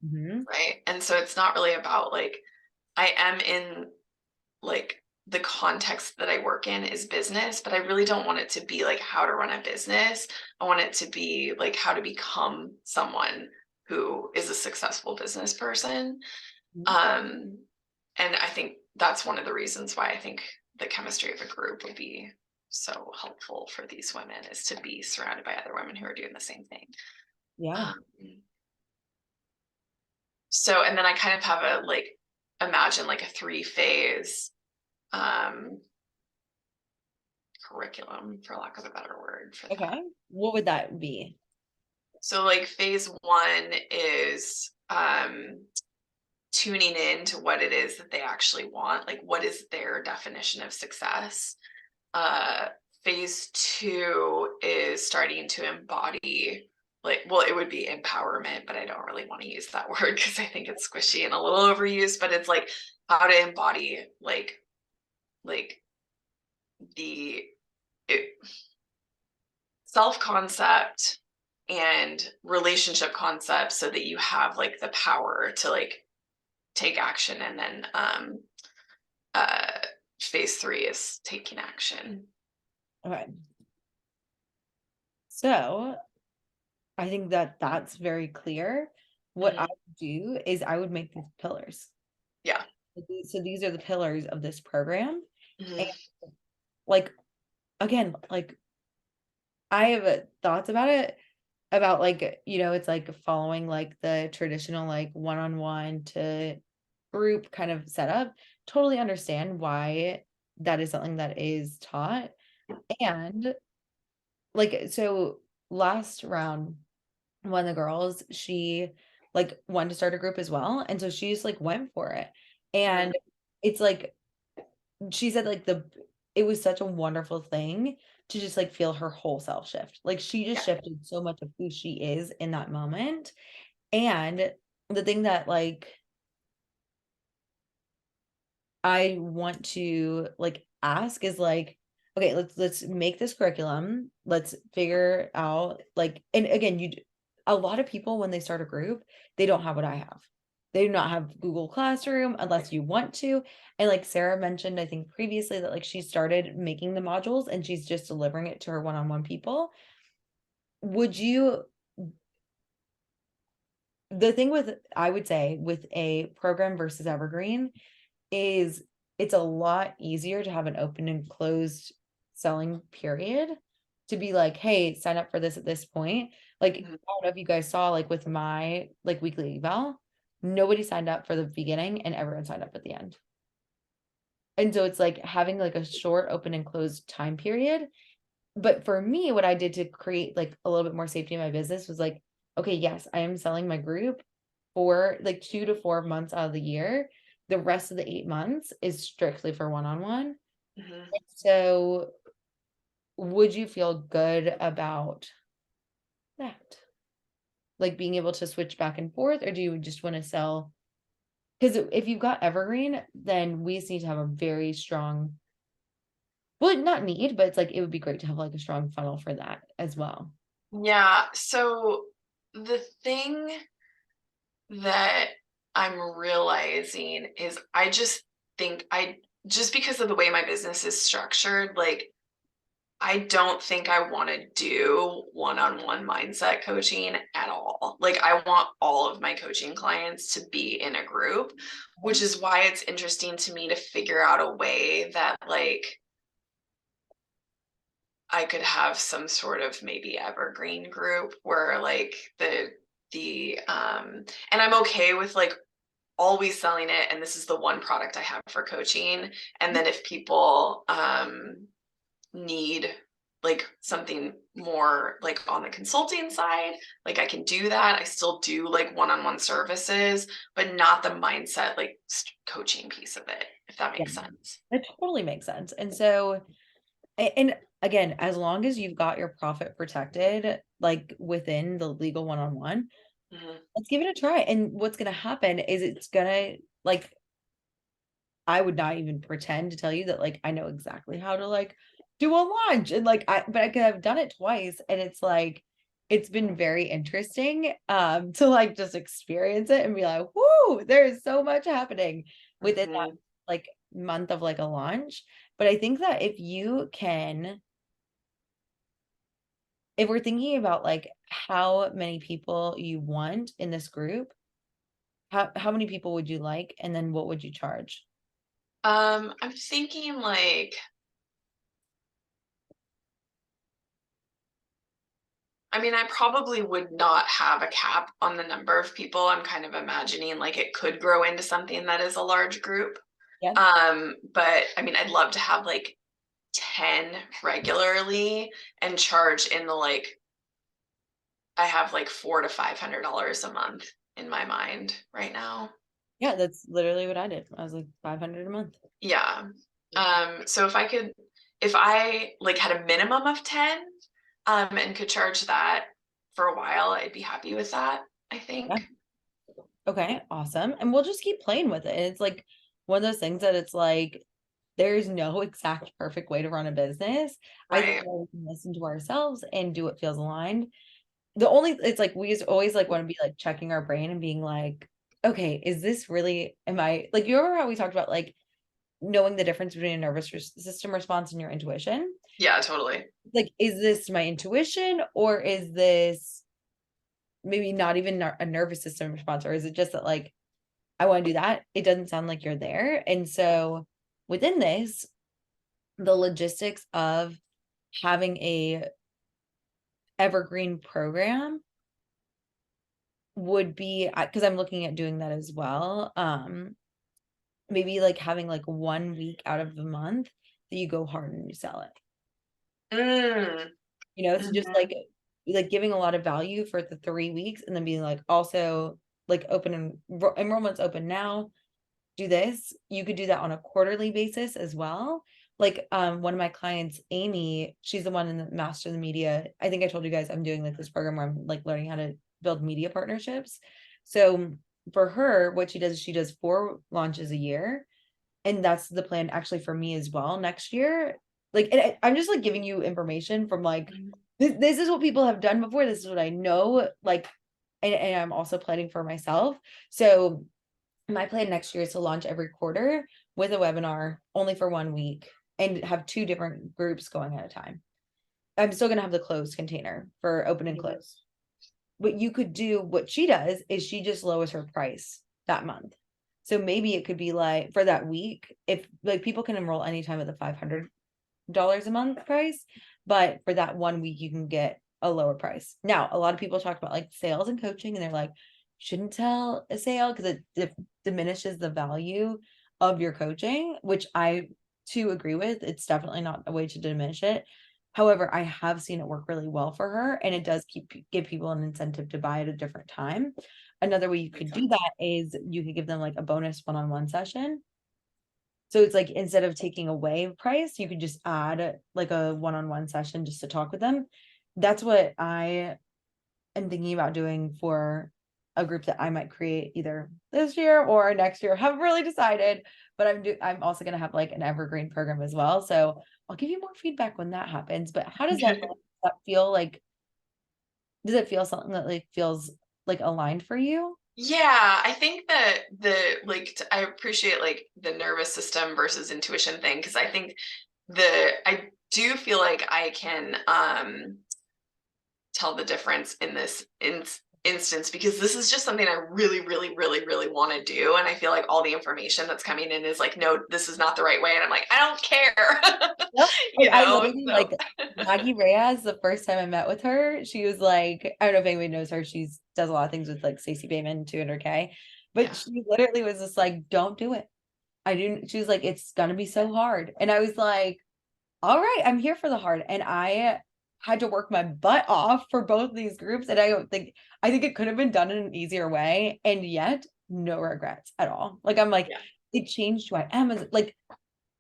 Mhm. right? And so it's not really about like I am in like the context that I work in is business, but I really don't want it to be like how to run a business. I want it to be like how to become someone who is a successful business person. Mhm. Um, and I think that's one of the reasons why I think the chemistry of a group would be so helpful for these women, is to be surrounded by other women who are doing the same thing. Yeah. Um, so, and then I kind of have a like, imagine like a 3-phase um, curriculum, for lack of a better word for that. Okay. What would that be? So like phase 1 is tuning in to what it is that they actually want, like what is their definition of success. phase 2 is starting to embody, like, well, it would be empowerment, but I don't really want to use that word because I think it's squishy and a little overused, but it's like how to embody like the self-concept and relationship concept so that you have like the power to like take action. And then phase 3 is taking action. Okay. So I think that that's very clear. What I would do is I would make these pillars. Yeah. So these are the pillars of this program. Mhm. And like, again, like I have thoughts about it, about like, you know, it's like following like the traditional like one-on-one to group kind of setup. Totally understand why that is something that is taught. And like, so last round, one of the girls, she like wanted to start a group as well. And so she just like went for it. And it's like, she said like it was such a wonderful thing to just like feel her whole self shift. Like she just shifted so much of who she is in that moment. And the thing that like I want to like ask is like, okay, let's make this curriculum. Let's figure out like, and again, a lot of people when they start a group, they don't have what I have. They do not have Google Classroom unless you want to. And like Sarah mentioned, I think previously that like she started making the modules and she's just delivering it to her one-on-one people. Would you, the thing with, I would say with a program versus evergreen is it's a lot easier to have an open and closed selling period, to be like, hey, sign up for this at this point. Like, I don't know if you guys saw, like with my like weekly eval, nobody signed up for the beginning and everyone signed up at the end. And so it's like having like a short open and closed time period. But for me, what I did to create like a little bit more safety in my business was like, okay, yes, I am selling my group for like 2 to 4 months out of the year. The rest of the 8 months is strictly for one-on-one. So would you feel good about that? Like being able to switch back and forth, or do you just want to sell? Because if you've got evergreen, then we just need to have a very strong, well, not need, but it's like it would be great to have like a strong funnel for that as well. Yeah. So the thing that I'm realizing is I just think just because of the way my business is structured, like I don't think I want to do one-on-one mindset coaching at all. Like I want all of my coaching clients to be in a group, which is why it's interesting to me to figure out a way that like I could have some sort of maybe evergreen group where like and I'm okay with like always selling it, and this is the one product I have for coaching. And then if people need like something more like on the consulting side, like I can do that. I still do like one-on-one services, but not the mindset like coaching piece of it, if that makes sense. It totally makes sense. And so, and again, as long as you've got your profit protected, like within the legal one-on-one, let's give it a try. And what's going to happen is it's going to like, I would not even pretend to tell you that like I know exactly how to like do a launch, and like but I could have done it twice, and it's like it's been very interesting to like just experience it and be like, whoo, there's so much happening within that like month of like a launch. But I think that if you can, if we're thinking about like how many people you want in this group, how many people would you like, and then what would you charge? I'm thinking like, I mean, I probably would not have a cap on the number of people. I'm kind of imagining like it could grow into something that is a large group. Yeah. But I mean, I'd love to have like 10 regularly and charge in the like, I have like $400 to $500 a month in my mind right now. Yeah, that's literally what I did. I was like 500 a month. Yeah. So if I could if I like had a minimum of 10 and could charge that for a while, I'd be happy with that, I think. Yeah. Okay, awesome. And we'll just keep playing with it. And it's like one of those things that it's like there's no exact perfect way to run a business. I think Right. we can listen to ourselves and do what feels aligned. The only it's like we just always like want to be like checking our brain and being like, okay, is this really am I like you remember how we talked about like knowing the difference between a nervous system response and your intuition? Yeah, totally. Like, is this my intuition or is this maybe not even a nervous system response, or is it just that like I want to do that? It doesn't sound like you're there. And so within this, the logistics of having a evergreen program would be because I'm looking at doing that as well. Maybe like having like 1 week out of the month that you go hard and you sell it. Mm, So just like giving a lot of value for the 3 weeks and then being like also like open and enrollment's open now. Do this. You could do that on a quarterly basis as well. Like one of my clients, Amy, she's the one in the master of the media. I think I told you guys I'm doing like this program where I'm like learning how to build media partnerships. So for her, what she does is she does 4 launches a year. And that's the plan actually for me as well next year. Like I'm just like giving you information from like this is what people have done before. This is what I know. Like and I'm also planning for myself. So my plan next year is to launch every quarter with a webinar only for 1 week and have 2 different groups going at a time. I'm still going to have the closed container for open and closed. What you could do, what she does is she just lowers her price that month. So maybe it could be like for that week, if like people can enroll anytime at the $500 a month price, but for that 1 week, you can get a lower price. Now, a lot of people talk about like sales and coaching, and they're like, shouldn't tell a sale because it diminishes the value of your coaching, which I too agree with. It's definitely not a way to diminish it. However, I have seen it work really well for her, and it does give people an incentive to buy at a different time. Another way you could do that is you could give them like a bonus one-on-one session. So it's like instead of taking away price, you could just add like a one-on-one session just to talk with them. That's what I am thinking about doing for a group that I might create either this year or next year. Haven't really decided, but I'm also going to have like an evergreen program as well. So I'll give you more feedback when that happens. But how does that feel like? Does it feel something that like feels like aligned for you? Yeah, I think that I appreciate like the nervous system versus intuition thing because I think I do feel like I can tell the difference in this instance because this is just something I really, really, really, really want to do. And I feel like all the information that's coming in is like, no, this is not the right way. And I'm like, I don't care. Yep. You I know, literally so like Maggie Reyes, the first time I met with her, she was like, I don't know if anybody knows her. She's does a lot of things with like Stacey Bayman, 200K. But yeah. she literally was just like, don't do it. I didn't, she was like, it's gonna be so hard. And I was like, all right, I'm here for the hard. And I had to work my butt off for both these groups. And I think it could have been done in an easier way. And yet, no regrets at all. Like I'm like, Yeah. it changed who I am as like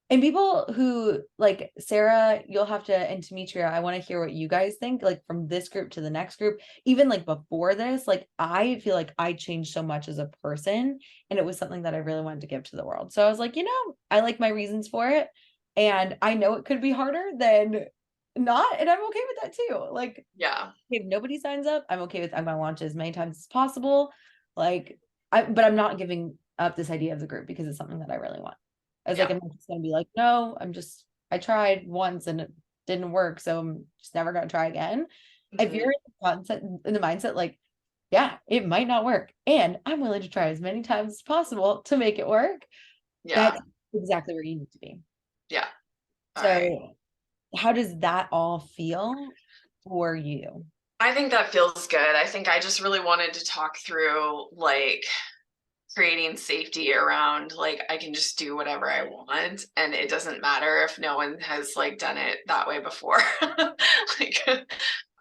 and people who like Sarah, you'll have to, and Demetria, I want to hear what you guys think, like from this group to the next group, even like before this, like I feel like I changed so much as a person, and it was something that I really wanted to give to the world. So I was like, I like my reasons for it, and I know it could be harder than not, and I'm okay with that too. Like, Yeah. if nobody signs up, I'm okay with I'm gonna launch as many times as possible. Like, but I'm not giving up this idea of the group because it's something that I really want. I was like, Yeah. I'm not just gonna be like, no, I tried once and it didn't work, so I'm just never gonna try again. If Mhm. you're in the mindset, like, yeah, it might not work, and I'm willing to try as many times as possible to make it work, Yeah. that's exactly where you need to be. Yeah. All right. So, how does that all feel for you? I think that feels good. I think I just really wanted to talk through like creating safety around like I can just do whatever I want and it doesn't matter if no one has like done it that way before. Like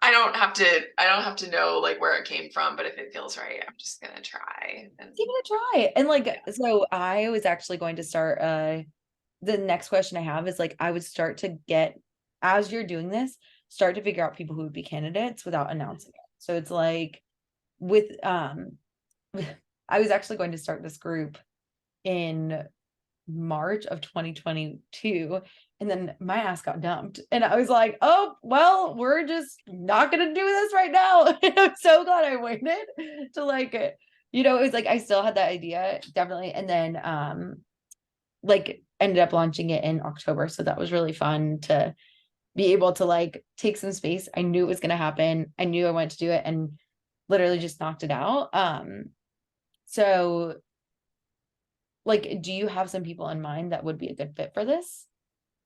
I don't have to know like where it came from, but if it feels right, I'm just gonna try. And Give it a try. And like, so I was actually going to start the next question I have is like, I would start to get, as you're doing this, start to figure out people who would be candidates without announcing it. So it's like with, I was actually going to start this group in March of 2022, and then my ass got dumped, and I was like, oh well, we're just not gonna do this right now. And I'm so glad I waited to like, it was like I still had that idea, definitely. And then like ended up launching it in October, so that was really fun to be able to like take some space. I knew it was gonna happen, I knew I wanted to do it, and literally just knocked it out. So like, do you have some people in mind that would be a good fit for this?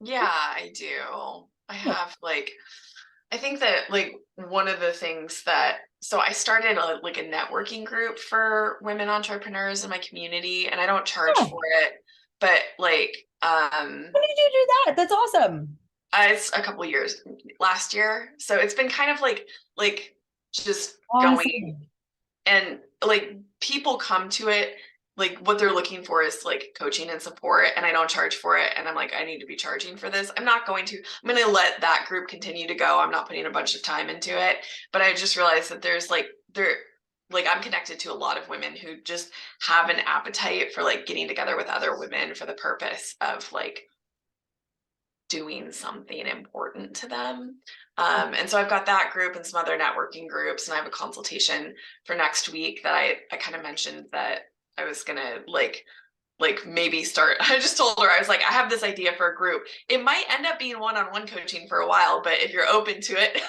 Yeah, I do. I have like, I think that like one of the things that, so I started like a networking group for women entrepreneurs in my community, and I don't charge Oh, for it, but like, when did you do that? That's awesome. it's a couple years, last year. So it's been kind of like just going, Awesome. and like people come to it like what they're looking for is like coaching and support, and I don't charge for it, and I'm like, I need to be charging for this. I'm going to let that group continue to go. I'm not putting a bunch of time into it, but I just realized that I'm connected to a lot of women who just have an appetite for like getting together with other women for the purpose of like doing something important to them. And so I've got that group and some other networking groups, and I have a consultation for next week that I kind of mentioned that I was gonna like maybe start. I just told her, I was like, I have this idea for a group. It might end up being one-on-one coaching for a while, but if you're open to it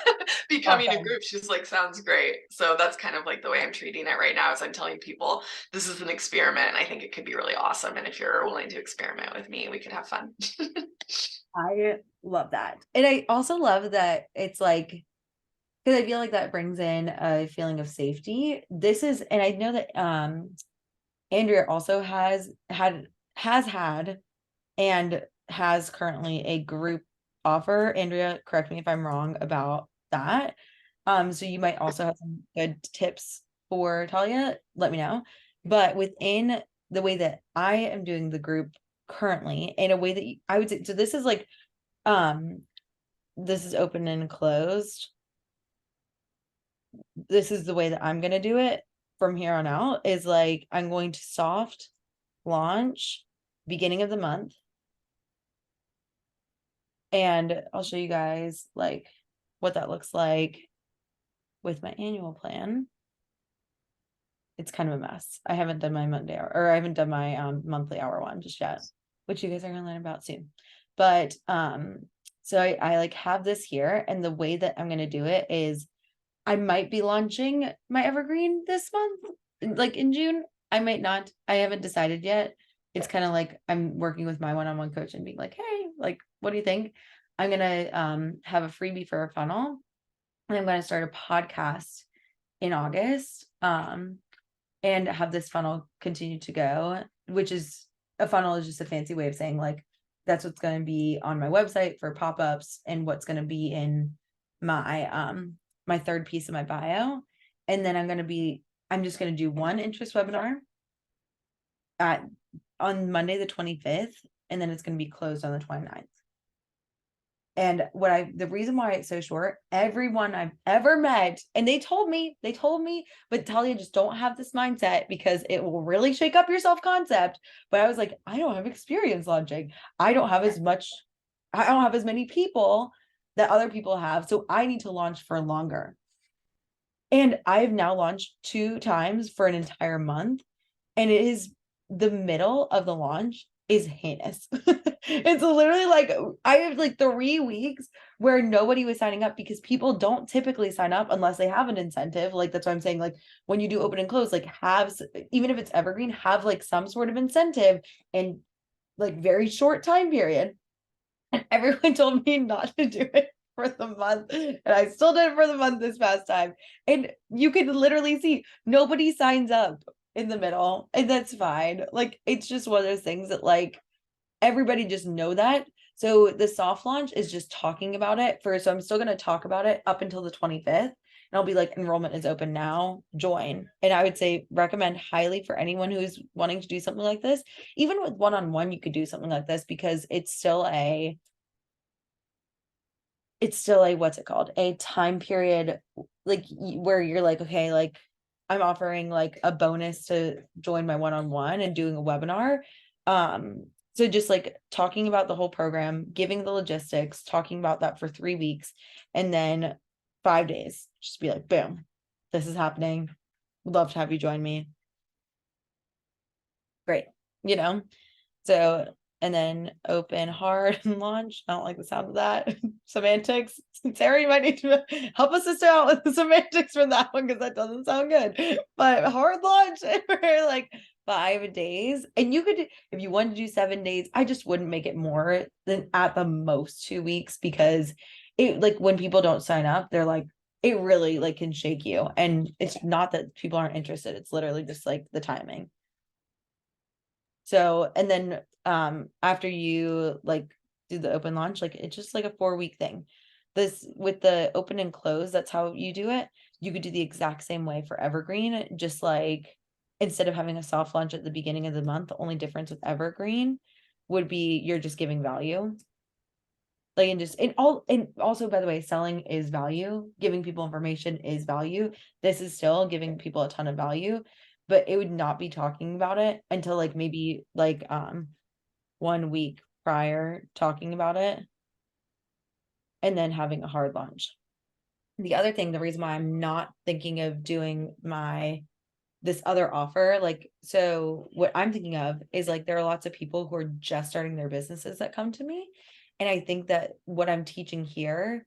becoming a Awesome. group, she's like, sounds great. So that's kind of like the way I'm treating it right now, is I'm telling people this is an experiment. I think it could be really awesome, and if you're willing to experiment with me, we could have fun. I love that. And I also love that it's like, because I feel like that brings in a feeling of safety. This is, and I know that Andrea also has had and has currently a group offer. Andrea, correct me if I'm wrong about that. So you might also have some good tips for Talia. Let me know. But within the way that I am doing the group currently, in a way that I would say, so this is like, this is open and closed. This is the way that I'm gonna do it from here on out, is like I'm going to soft launch beginning of the month. And I'll show you guys like what that looks like with my annual plan. It's kind of a mess. I haven't done my Monday hour, or I haven't done my monthly hour one just yet, which you guys are gonna learn about soon. But so I like have this here, and the way that I'm gonna do it is I might be launching my evergreen this month, like in June. I might not. I haven't decided yet. It's kind of like I'm working with my one-on-one coach and being like, hey, like, what do you think? I'm gonna have a freebie for a funnel, and I'm gonna start a podcast in August. And have this funnel continue to go, which is, a funnel is just a fancy way of saying like that's what's going to be on my website for pop-ups, and what's going to be in my my third piece of my bio. And then I'm just going to do one interest webinar on Monday the 25th, and then it's going to be closed on the 29th. And the reason why it's so short, everyone I've ever met, and they told me, but Talia, just don't have this mindset because it will really shake up your self-concept. But I was like, I don't have experience launching. I don't have as many people that other people have. So I need to launch for longer. And I've now launched 2 times for an entire month. And it is the middle of the launch is heinous. It's literally like I have like 3 weeks where nobody was signing up, because people don't typically sign up unless they have an incentive. Like that's why I'm saying, like, when you do open and close, like even if it's evergreen, have like some sort of incentive and like very short time period. And everyone told me not to do it for the month, and I still did it for the month this past time. And you could literally see nobody signs up in the middle, and that's fine. Like it's just one of those things that like everybody just know that. So the soft launch is just talking about it first. So I'm still going to talk about it up until the 25th. I'll be like, enrollment is open now, join. And I would say recommend highly for anyone who's wanting to do something like this. Even with one-on-one, you could do something like this because it's still a what's it called, a time period, like where you're like, okay, like I'm offering like a bonus to join my one-on-one and doing a webinar. So just like talking about the whole program, giving the logistics, talking about that for 3 weeks, and then 5 days, just be like, boom, this is happening, would love to have you join me. Great, you know. So, and then open hard and launch. I don't like the sound of that. Semantics. Sarah, you might need to help us out with the semantics for that one, because that doesn't sound good. But hard launch for like 5 days. And you could, if you wanted to do 7 days, I just wouldn't make it more than at the most 2 weeks, because it, like, when people don't sign up, they're like, it really like can shake you. And it's not that people aren't interested. It's literally just like the timing. So, and then after you like do the open launch, like it's just like a 4-week thing. This with the open and close, that's how you do it. You could do the exact same way for Evergreen, just like instead of having a soft launch at the beginning of the month, the only difference with Evergreen would be you're just giving value. Like, and also, by the way, selling is value, giving people information is value. This is still giving people a ton of value, but it would not be talking about it until like maybe like 1 week prior, talking about it, and then having a hard launch. The other thing, the reason why I'm not thinking of doing this other offer, like, so what I'm thinking of is like there are lots of people who are just starting their businesses that come to me, and I think that what I'm teaching here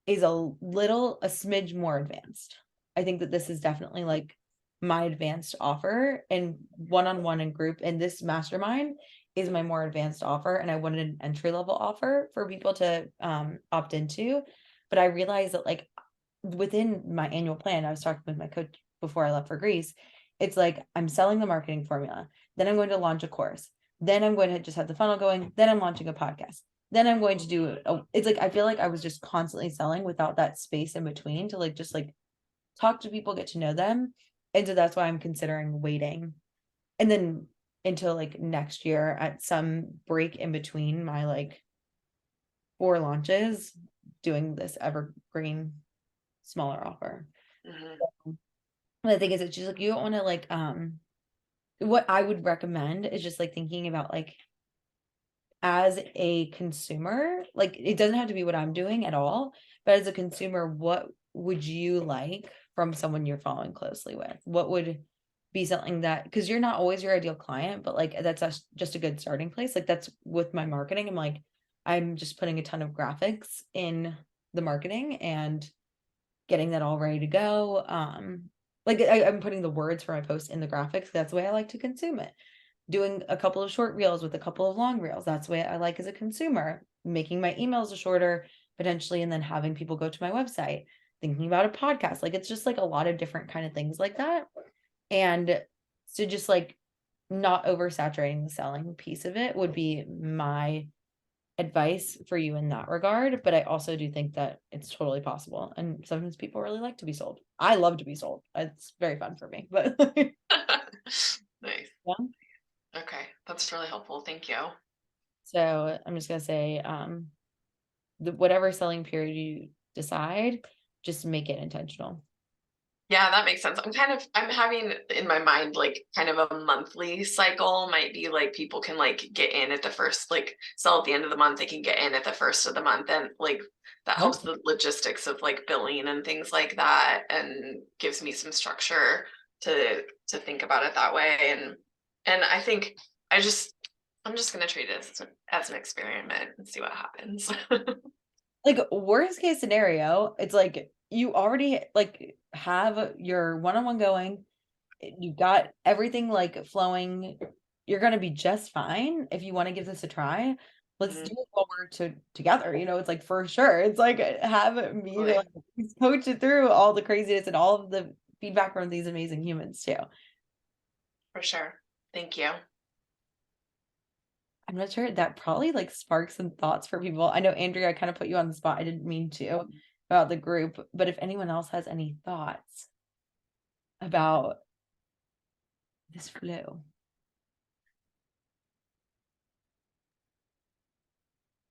is a smidge more advanced. I think that this is definitely like my advanced offer, and one-on-one and group, and this mastermind is my more advanced offer, and I wanted an entry level offer for people to opt into. But I realized that like within my annual plan, I was talking with my coach before I left for Greece, it's like I'm selling the marketing formula, then I'm going to launch a course, then I'm going to just have the funnel going, then I'm launching a podcast, then I'm going to do it's like I feel like I was just constantly selling without that space in between to like just like talk to people, get to know them. And so that's why I'm considering waiting, and then until like next year at some break in between my like 4 launches, doing this Evergreen smaller offer. Mhm. The thing is, it's just like you don't want to like what I would recommend is just like thinking about like as a consumer, like it doesn't have to be what I'm doing at all, but as a consumer, what would you like from someone you're following closely with? What would be something that, because you're not always your ideal client, but like that's just a good starting place. Like that's with my marketing. I'm like, I'm just putting a ton of graphics in the marketing and getting that all ready to go. Like I'm putting the words for my post in the graphics. That's the way I like to consume it. Doing a couple of short reels with a couple of long reels. That's the way I like as a consumer. Making my emails shorter potentially, and then having people go to my website. Thinking about a podcast. Like it's just like a lot of different kind of things like that. And so just like not oversaturating the selling piece of it would be my advice for you in that regard. But I also do think that it's totally possible. And sometimes people really like to be sold. I love to be sold. It's very fun for me. But Nice. yeah. Okay, that's really helpful. Thank you. So I'm just gonna say, whatever selling period you decide, just make it intentional. Yeah, that makes sense. I'm having in my mind like kind of a monthly cycle might be like people can like get in at the first, like sell at the end of the month, they can get in at the first of the month, and like that helps the logistics of like billing and things like that, and gives me some structure to think about it that way. And I think I'm just gonna treat it as an experiment and see what happens. Like worst case scenario, it's like you already like have your one-on-one going, you got everything like flowing, you're gonna be just fine if you want to give this a try. Let's Mhm. do it while we're together, it's like for sure. It's like have me to, like, coach it through all the craziness and all of the feedback from these amazing humans too. For sure. Thank you. I'm not sure, that probably like sparks some thoughts for people. I know, Andrea, I kind of put you on the spot. I didn't mean to. about the group, but if anyone else has any thoughts about this flow.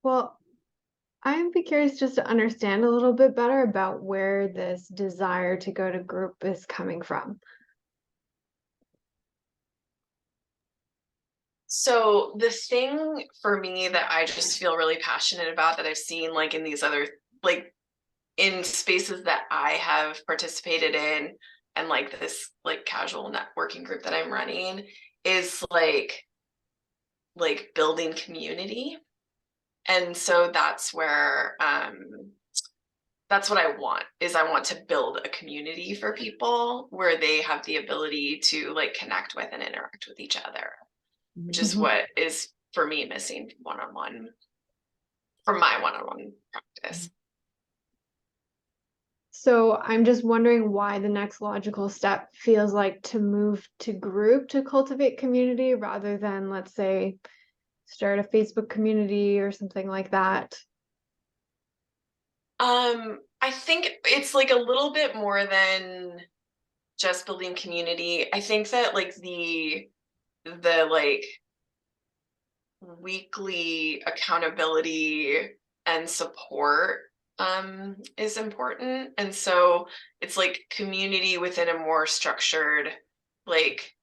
Well, I'd be curious just to understand a little bit better about where this desire to go to group is coming from. So the thing for me that I just feel really passionate about that I've seen like in these other, like in spaces that I have participated in and like this like casual networking group that I'm running is like building community. And so that's where that's what I want, is I want to build a community for people where they have the ability to like connect with and interact with each other, which is what is for me missing one-on-one from my one-on-one practice. So I'm just wondering why the next logical step feels like to move to group to cultivate community rather than, let's say, start a Facebook community or something like that. I think it's like a little bit more than just building community. I think that like the like weekly accountability and support is important. And so it's like community within a more structured, like,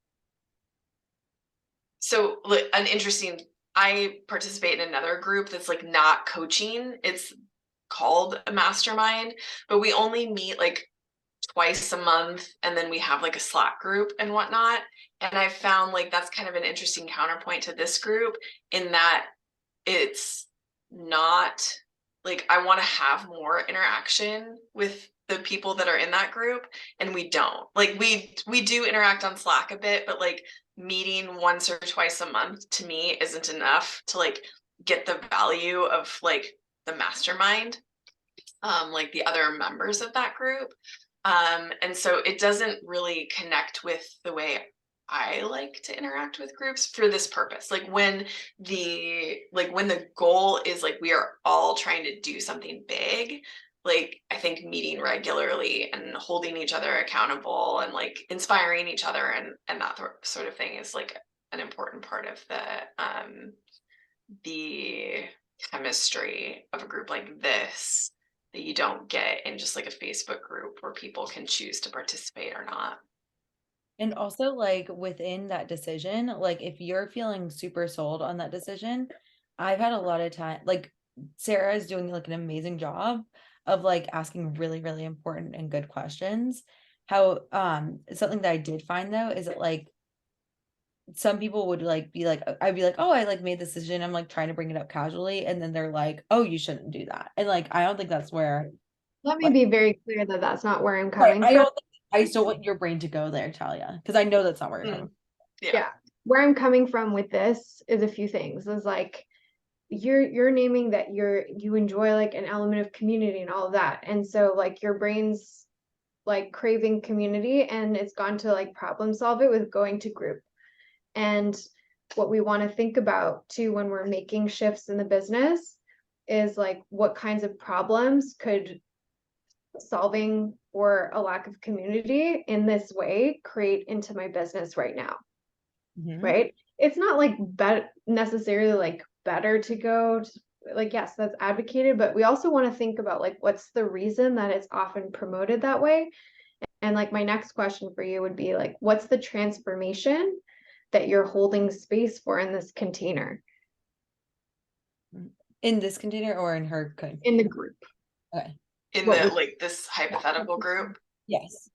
so like an interesting, I participate in another group that's like not coaching. It's called a mastermind, but we only meet like twice a month, and then we have like a Slack group and whatnot. And I found like that's kind of an interesting counterpoint to this group in that it's not like I want to have more interaction with the people that are in that group, and we don't. Like we do interact on Slack a bit, but like meeting once or twice a month to me isn't enough to like get the value of like the mastermind, like the other members of that group. And so it doesn't really connect with the way I like to interact with groups for this purpose. Like when the goal is like we are all trying to do something big, like I think meeting regularly and holding each other accountable and like inspiring each other and that sort of thing is like an important part of the chemistry of a group like this that you don't get in just like a Facebook group where people can choose to participate or not. And also, like within that decision, like if you're feeling super sold on that decision, I've had a lot of time, like Sarah is doing like an amazing job of like asking really, really important and good questions. How something that I did find though is that like some people would like be like, I'd be like, oh, I like made this decision, I'm like trying to bring it up casually, and then they're like, oh, you shouldn't do that. And like I don't think that's where, Let me like, be very clear that that's not where I'm right, coming I from. don't I still want your brain to go there, Talia, because I know that's not where you're coming. Yeah. Where I'm coming from with this is a few things. Is like you're naming that you enjoy like an element of community and all of that. And so like your brain's like craving community and it's gone to like problem solve it with going to group. And what we want to think about too when we're making shifts in the business is like what kinds of problems could solving for a lack of community in this way create into my business right now. Right? It's not like necessarily like better to go to, like, yes, that's advocated, but we also want to think about like what's the reason that it's often promoted that way. And like my next question for you would be like, what's the transformation that you're holding space for in this container? In this container or in her container? In the group. Okay. In the like this hypothetical group. Yes.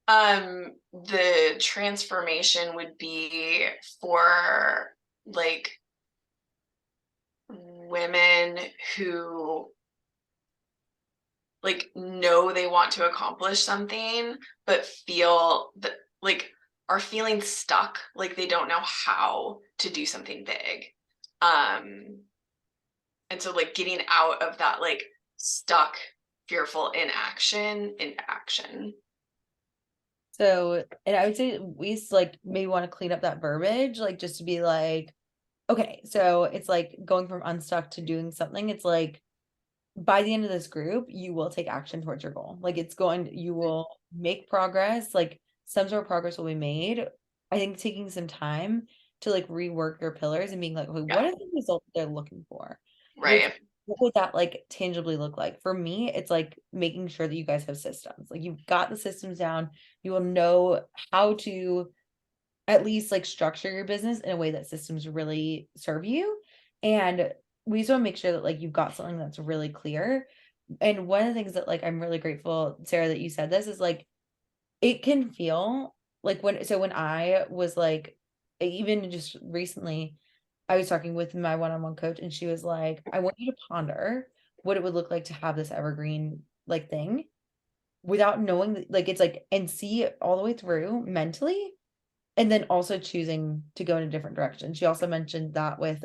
The transformation would be for like women who like know they want to accomplish something but feel that like are feeling stuck, like they don't know how to do something big. And so like getting out of that like stuck, fearful inaction into action. So, and I would say we like maybe want to clean up that verbiage, like just to be like, okay, so it's like going from unstuck to doing something. It's like by the end of this group, you will take action towards your goal. Like you will make progress, like some sort of progress will be made. I think taking some time to like rework your pillars and being like, okay, what Yeah. are the results they're looking for? Right. What would that like tangibly look like? For me, it's like making sure that you guys have systems. Like you've got the systems down, you will know how to at least like structure your business in a way that systems really serve you. And we just want to make sure that like you've got something that's really clear. And one of the things that like I'm really grateful, Sarah, that you said this is like it can feel like when I was like, even just recently, I was talking with my one-on-one coach and she was like, I want you to ponder what it would look like to have this evergreen like thing without knowing like it's like and see it all the way through mentally and then also choosing to go in a different direction. She also mentioned that with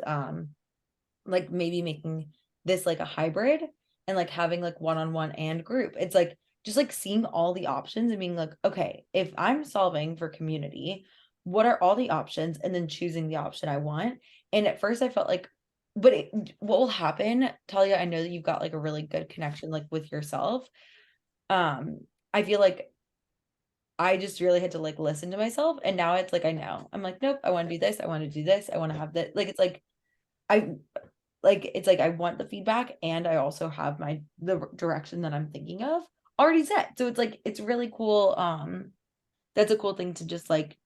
like maybe making this like a hybrid and like having like one-on-one and group. It's like just like seeing all the options and being like, okay, if I'm solving for community, what are all the options? And then choosing the option I want. And at first I felt like, but what will happen, Talia, I know that you've got like a really good connection like with yourself. I feel like I just really had to like listen to myself. And now it's like I know. I'm like, nope, I want to do this. I want to do this. I want to have that. Like it's like I like it's like I want the feedback and I also have the direction that I'm thinking of already set. So it's like it's really cool. That's a cool thing to just like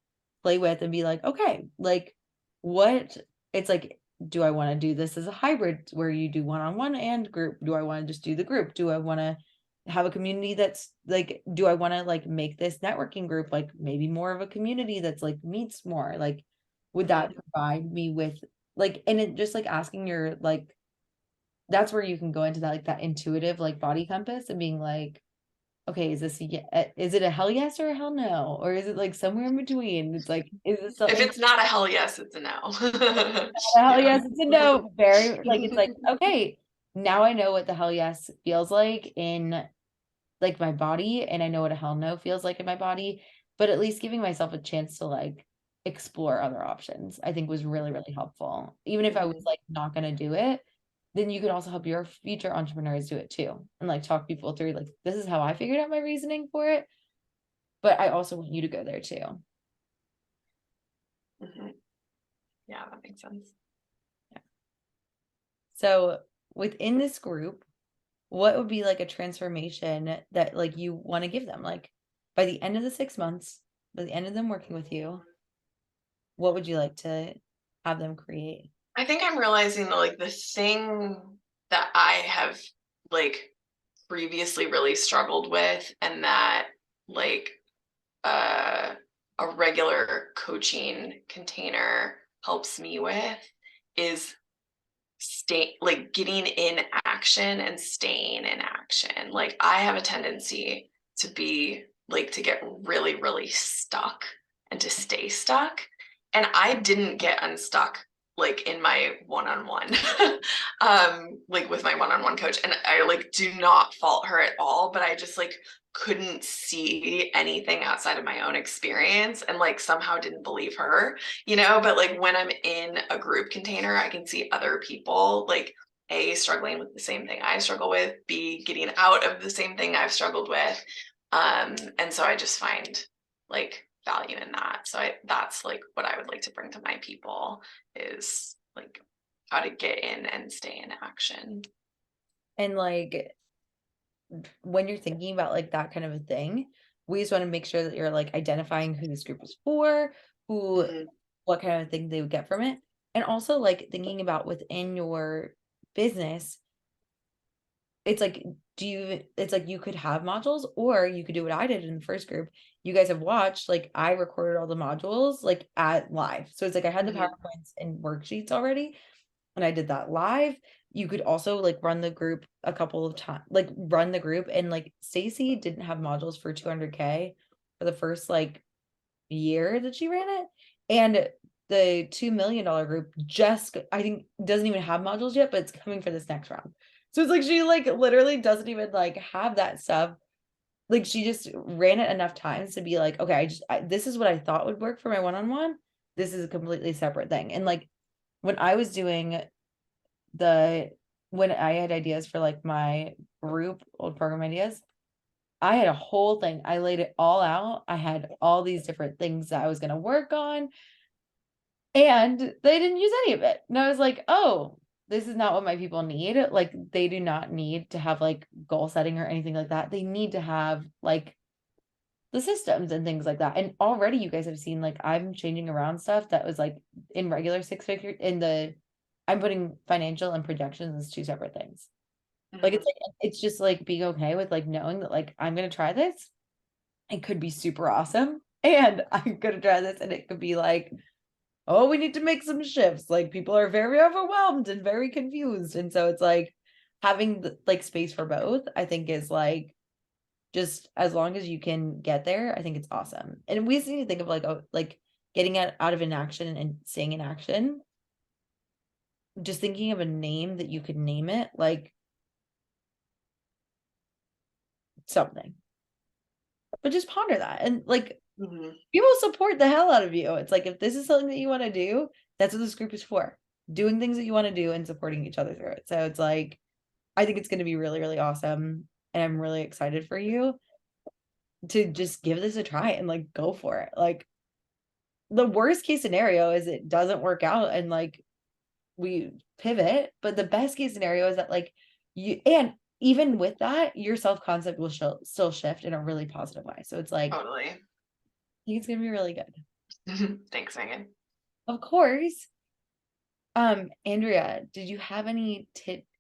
play with and be like, okay, like what it's like, do I want to do this as a hybrid where you do one-on-one and group? Do I want to just do the group? Do I want to have a community that's like, do I want to like make this networking group like maybe more of a community that's like meets more? Like, would that provide me with like, and it just like asking your like, that's where you can go into that like that intuitive like body compass and being like, okay, is it a hell yes or a hell no? Or is it like somewhere in between? It's like, is it If something it's not a hell yes, it's a no. hell Yeah. yes, it's a no. Very like it's like, okay, now I know what the hell yes feels like in like my body, and I know what a hell no feels like in my body, but at least giving myself a chance to like explore other options, I think was really, really helpful. Even if I was like not gonna do it, then you could also help your future entrepreneurs do it too. And like talk people through like this is how I figured out my reasoning for it. But I also want you to go there too. Mhm. Yeah, that makes sense. So within this group, what would be like a transformation that like you want to give them? Like by the end of the 6 months, by the end of them working with you, what would you like to have them create? I think I'm realizing that like the thing that I have like previously really struggled with and that like a regular coaching container helps me with is getting in action and staying in action. Like I have a tendency to be like to get really, really stuck and to stay stuck. And I didn't get unstuck like in my one-on-one like with my one-on-one coach, and I like do not fault her at all, but I just like couldn't see anything outside of my own experience and like somehow didn't believe her, but like when I'm in a group container, I can see other people like A, struggling with the same thing I struggle with, B, getting out of the same thing I've struggled with. And so I just find like value in that. So that's like what I would like to bring to my people is like how to get in and stay in action. And like when you're thinking about like that kind of a thing, we just want to make sure that you're like identifying who this group is for, what kind of thing they would get from it. And also like thinking about within your business, it's like, it's like you could have modules or you could do what I did in the first group. You guys have watched, like I recorded all the modules like at live. So it's like I had the PowerPoints and worksheets already and I did that live. You could also like run the group a couple of times, like run the group. And like Stacy didn't have modules for 200K for the first like year that she ran it. And the $2 million group just, I think, doesn't even have modules yet, but it's coming for this next round. So it's like she like literally doesn't even like have that stuff. Like she just ran it enough times to be like, okay, this is what I thought would work for my one-on-one. This is a completely separate thing. And like when I was doing the when I had ideas for like my group, old program ideas, I had a whole thing. I laid it all out. I had all these different things that I was going to work on, and they didn't use any of it. And I was like, oh, this is not what my people need. Like, they do not need to have like goal setting or anything like that. They need to have like the systems and things like that. And already you guys have seen like I'm changing around stuff that was like in regular six figure I'm putting financial and projections as two separate things. Like it's just like being okay with like knowing that like I'm gonna try this. It could be super awesome. And I'm gonna try this and it could be like, oh, we need to make some shifts. Like people are very overwhelmed and very confused. And so it's like having the, like space for both, I think is like just as long as you can get there, I think it's awesome. And we just need to think of like, oh, like getting out of inaction and staying in action. Just thinking of a name that you could name it, like something. But just ponder that. And like people support the hell out of you. It's like if this is something that you want to do, that's what this group is for. Doing things that you want to do and supporting each other through it. So it's like I think it's going to be really, really awesome. And I'm really excited for you to just give this a try and like go for it. Like the worst case scenario is it doesn't work out and like we pivot, but the best case scenario is that like you, and even with that, your self-concept will still shift in a really positive way. So it's like, Totally. I think it's gonna be really good. Thanks, Megan. Of course. Andrea, did you have any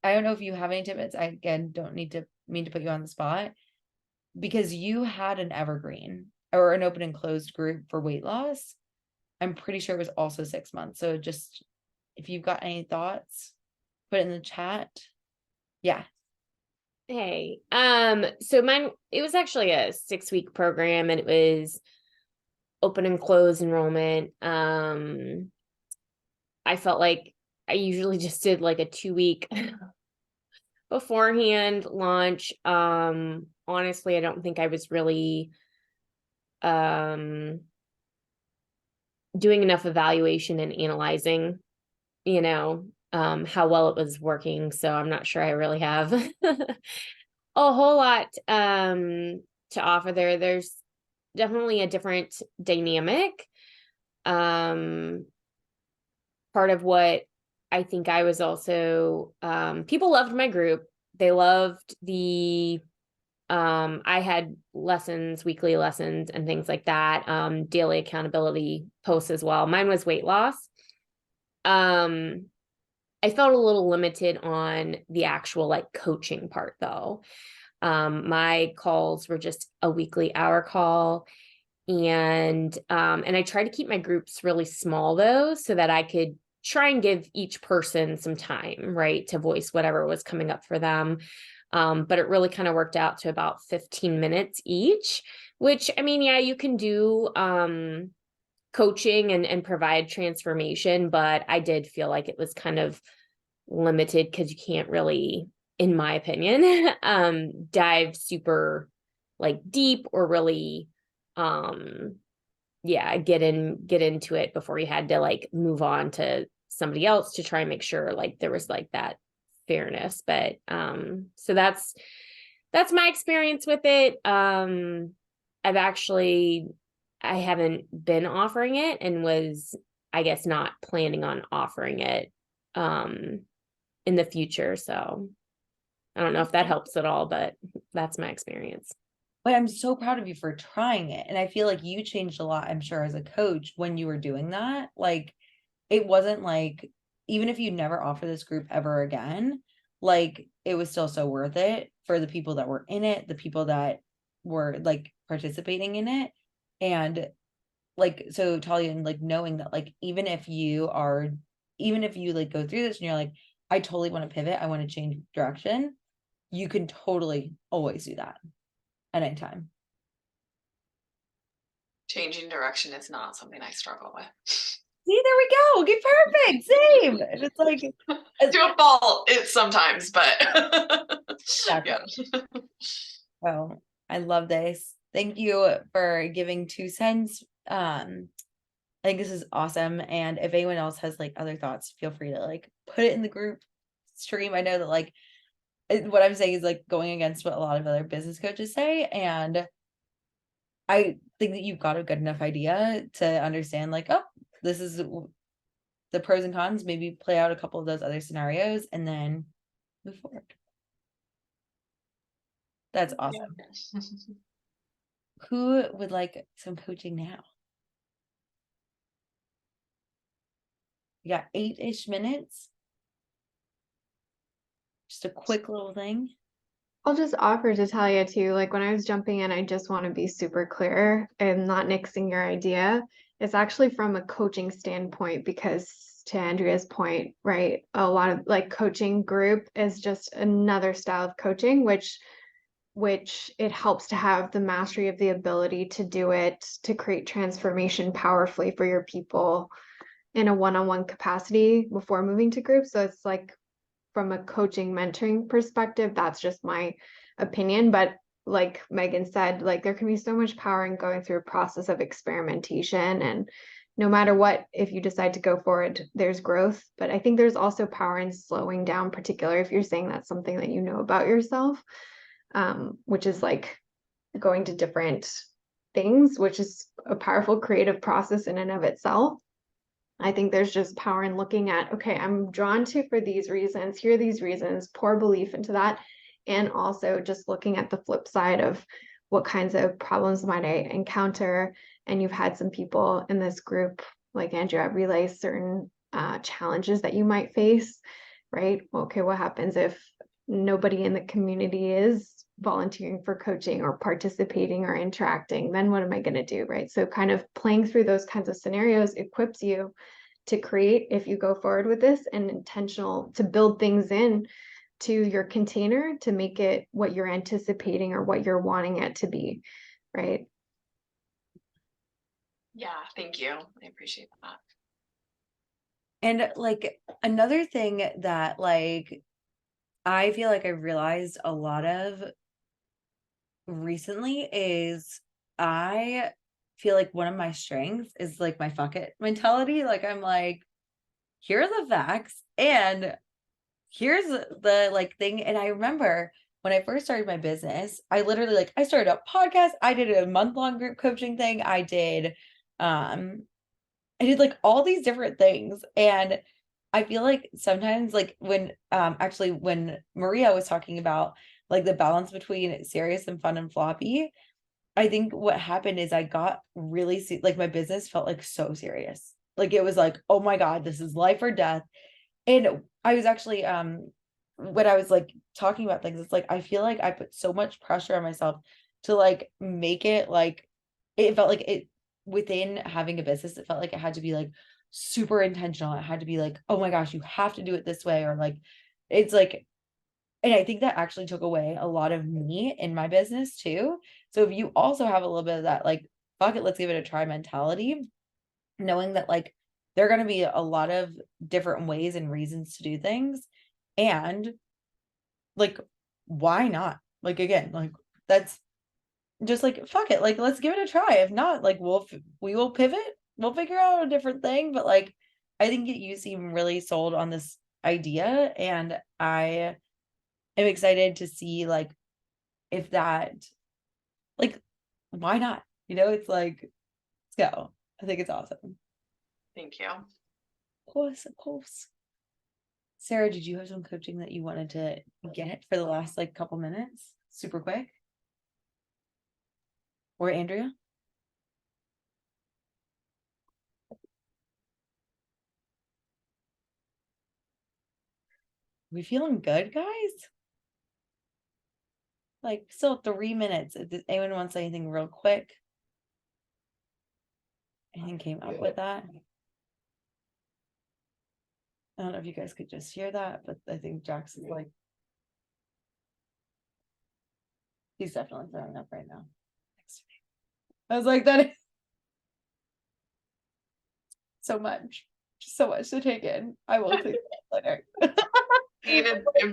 I don't know if you have any tidbits. I again don't mean to put you on the spot because you had an evergreen or an open and closed group for weight loss. I'm pretty sure it was also 6 months. So just if you've got any thoughts, put it in the chat. Yeah. Hey, so mine, it was actually a 6-week program and it was open and closed enrollment. I felt like I usually just did like a 2-week beforehand launch. Honestly, I don't think I was really doing enough evaluation and analyzing, how well it was working. So I'm not sure I really have a whole lot to offer there. There's definitely a different dynamic. Part of what I think I was also people loved my group. They loved the I had lessons, weekly lessons and things like that, daily accountability posts as well. Mine was weight loss. I felt a little limited on the actual like coaching part though. My calls were just a weekly hour call. And I try to keep my groups really small though, so that I could try and give each person some time, right, to voice whatever was coming up for them. But it really kind of worked out to about 15 minutes each, which I mean, yeah, you can do coaching and provide transformation, but I did feel like it was kind of limited because you can't really, in my opinion, dive super like deep or really get into it before you had to like move on to somebody else to try and make sure like there was like that fairness. But so that's my experience with it. I haven't been offering it and was, I guess, not planning on offering it in the future. So I don't know if that helps at all, but that's my experience. But I'm so proud of you for trying it. And I feel like you changed a lot, I'm sure, as a coach when you were doing that. Like, it wasn't like, even if you never offer this group ever again, like, it was still so worth it for the people that were in it, the people that were like participating in it. And like, so Talia, and like knowing that, like, even if you like go through this and you're like, I totally want to pivot, I want to change direction, you can totally always do that at any time. Changing direction is not something I struggle with. See, there we go. Okay, perfect. Same. And it's like to a fault, it sometimes, but yeah. Oh, I love this. Thank you for giving 2 cents. I think this is awesome. And if anyone else has like other thoughts, feel free to like put it in the group, extreme. I know that like what I'm saying is like going against what a lot of other business coaches say. And I think that you've got a good enough idea to understand like, oh, this is the pros and cons, maybe play out a couple of those other scenarios and then move forward. That's awesome. Who would like some coaching now? You got 8-ish minutes. Just a quick little thing. I'll just offer to tell you too, like when I was jumping in, I just want to be super clear and not nixing your idea. It's actually from a coaching standpoint because to Andrea's point, right? A lot of like coaching group is just another style of coaching, which it helps to have the mastery of the ability to do it, to create transformation powerfully for your people in a one-on-one capacity before moving to groups. So it's like from a coaching mentoring perspective, that's just my opinion. But like Megan said, like there can be so much power in going through a process of experimentation. And no matter what, if you decide to go forward, there's growth. But I think there's also power in slowing down, particularly if you're saying that's something that you know about yourself, which is like going to different things, which is a powerful creative process in and of itself. I think there's just power in looking at, okay, I'm drawn to for these reasons, here are these reasons, pour belief into that. And also just looking at the flip side of what kinds of problems might I encounter. And you've had some people in this group, like Andrea, relay certain challenges that you might face, right? Okay, what happens if nobody in the community is volunteering for coaching or participating or interacting? Then what am I going to do, right? So kind of playing through those kinds of scenarios equips you to create, if you go forward with this, and intentional to build things in to your container to make it what you're anticipating or what you're wanting it to be, right? Yeah, thank you. I appreciate that. And like another thing that like I feel like I realized a lot of recently is I feel like one of my strengths is like my fuck it mentality. Like I'm like, here are the facts and here's the like thing. And I remember when I first started my business, I literally like I started a podcast, I did a month-long group coaching thing, I did like all these different things. And I feel like sometimes like when actually when Maria was talking about like the balance between serious and fun and floppy, I think what happened is I got really like my business felt like so serious. Like it was like, oh my God, this is life or death. And I was actually when I was like talking about things, it's like I feel like I put so much pressure on myself to like make it like it felt like it within having a business, it felt like it had to be like super intentional. It had to be like, oh my gosh, you have to do it this way, or like it's like, and I think that actually took away a lot of me in my business too. So if you also have a little bit of that, like, fuck it, let's give it a try mentality, knowing that like there are going to be a lot of different ways and reasons to do things. And like, why not? Like, again, like that's just like, fuck it. Like, let's give it a try. If not, like, we will pivot. We'll figure out a different thing. But like, I think that you seem really sold on this idea. And I am excited to see like, if that, like, why not? You know, it's like, let's go. I think it's awesome. Thank you. Of course, of course. Sarah, did you have some coaching that you wanted to get for the last like couple minutes? Super quick. Or Andrea? We feeling good, guys? Like still 3 minutes. Does anyone want to say anything real quick? Anything came up with that? I don't know if you guys could just hear that, but I think Jackson's like, he's definitely throwing up right now. I was like, that is so much. Just so much to take in. I will take that later.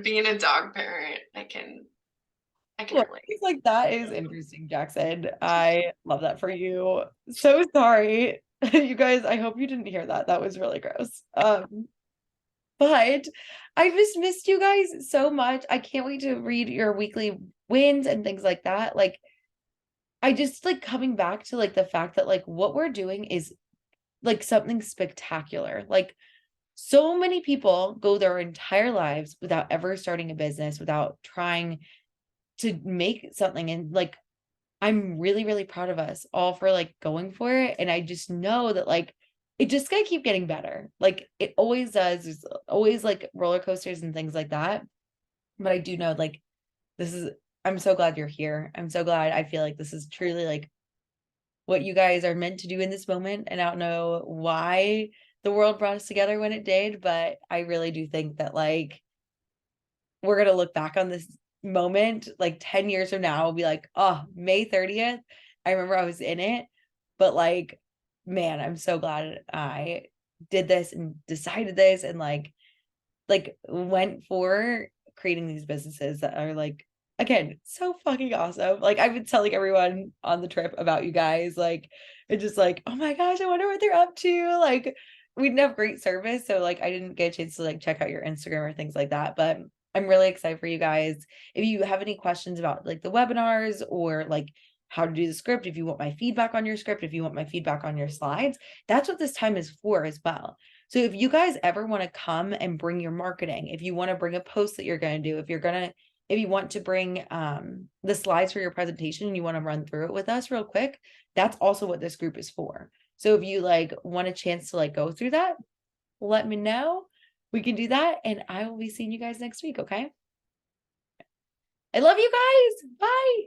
Being a dog parent, I can Look, relate. it's like that is interesting, Jackson. I love that for you. So sorry. You guys, I hope you didn't hear that. That was really gross. But but I just missed you guys so much. I can't wait to read your weekly wins and things like that. Like, I just like coming back to like the fact that like what we're doing is like something spectacular. Like, so many people go their entire lives without ever starting a business, without trying to make something. And like, I'm really, really proud of us all for like going for it. And I just know that like it just gonna keep getting better. Like it always does. There's always like roller coasters and things like that. But I do know like this is, I'm so glad you're here. I'm so glad. I feel like this is truly like what you guys are meant to do in this moment. And I don't know why the world brought us together when it did, but I really do think that like we're gonna look back on this moment like 10 years from now, we'll be like, oh, May 30th. I remember I was in it, but like, man, I'm so glad I did this and decided this and like went for creating these businesses that are like, again, so fucking awesome. Like I've been telling everyone on the trip about you guys, like it's just like, oh my gosh, I wonder what they're up to. Like we didn't have great service, so like I didn't get a chance to like check out your Instagram or things like that, but I'm really excited for you guys. If you have any questions about like the webinars or like how to do the script, if you want my feedback on your script, if you want my feedback on your slides, that's what this time is for as well. So if you guys ever want to come and bring your marketing, if you want to bring a post that you're going to do, if you want to bring the slides for your presentation and you want to run through it with us real quick, that's also what this group is for. So if you like want a chance to like go through that, let me know. We can do that. And I will be seeing you guys next week. Okay. I love you guys. Bye.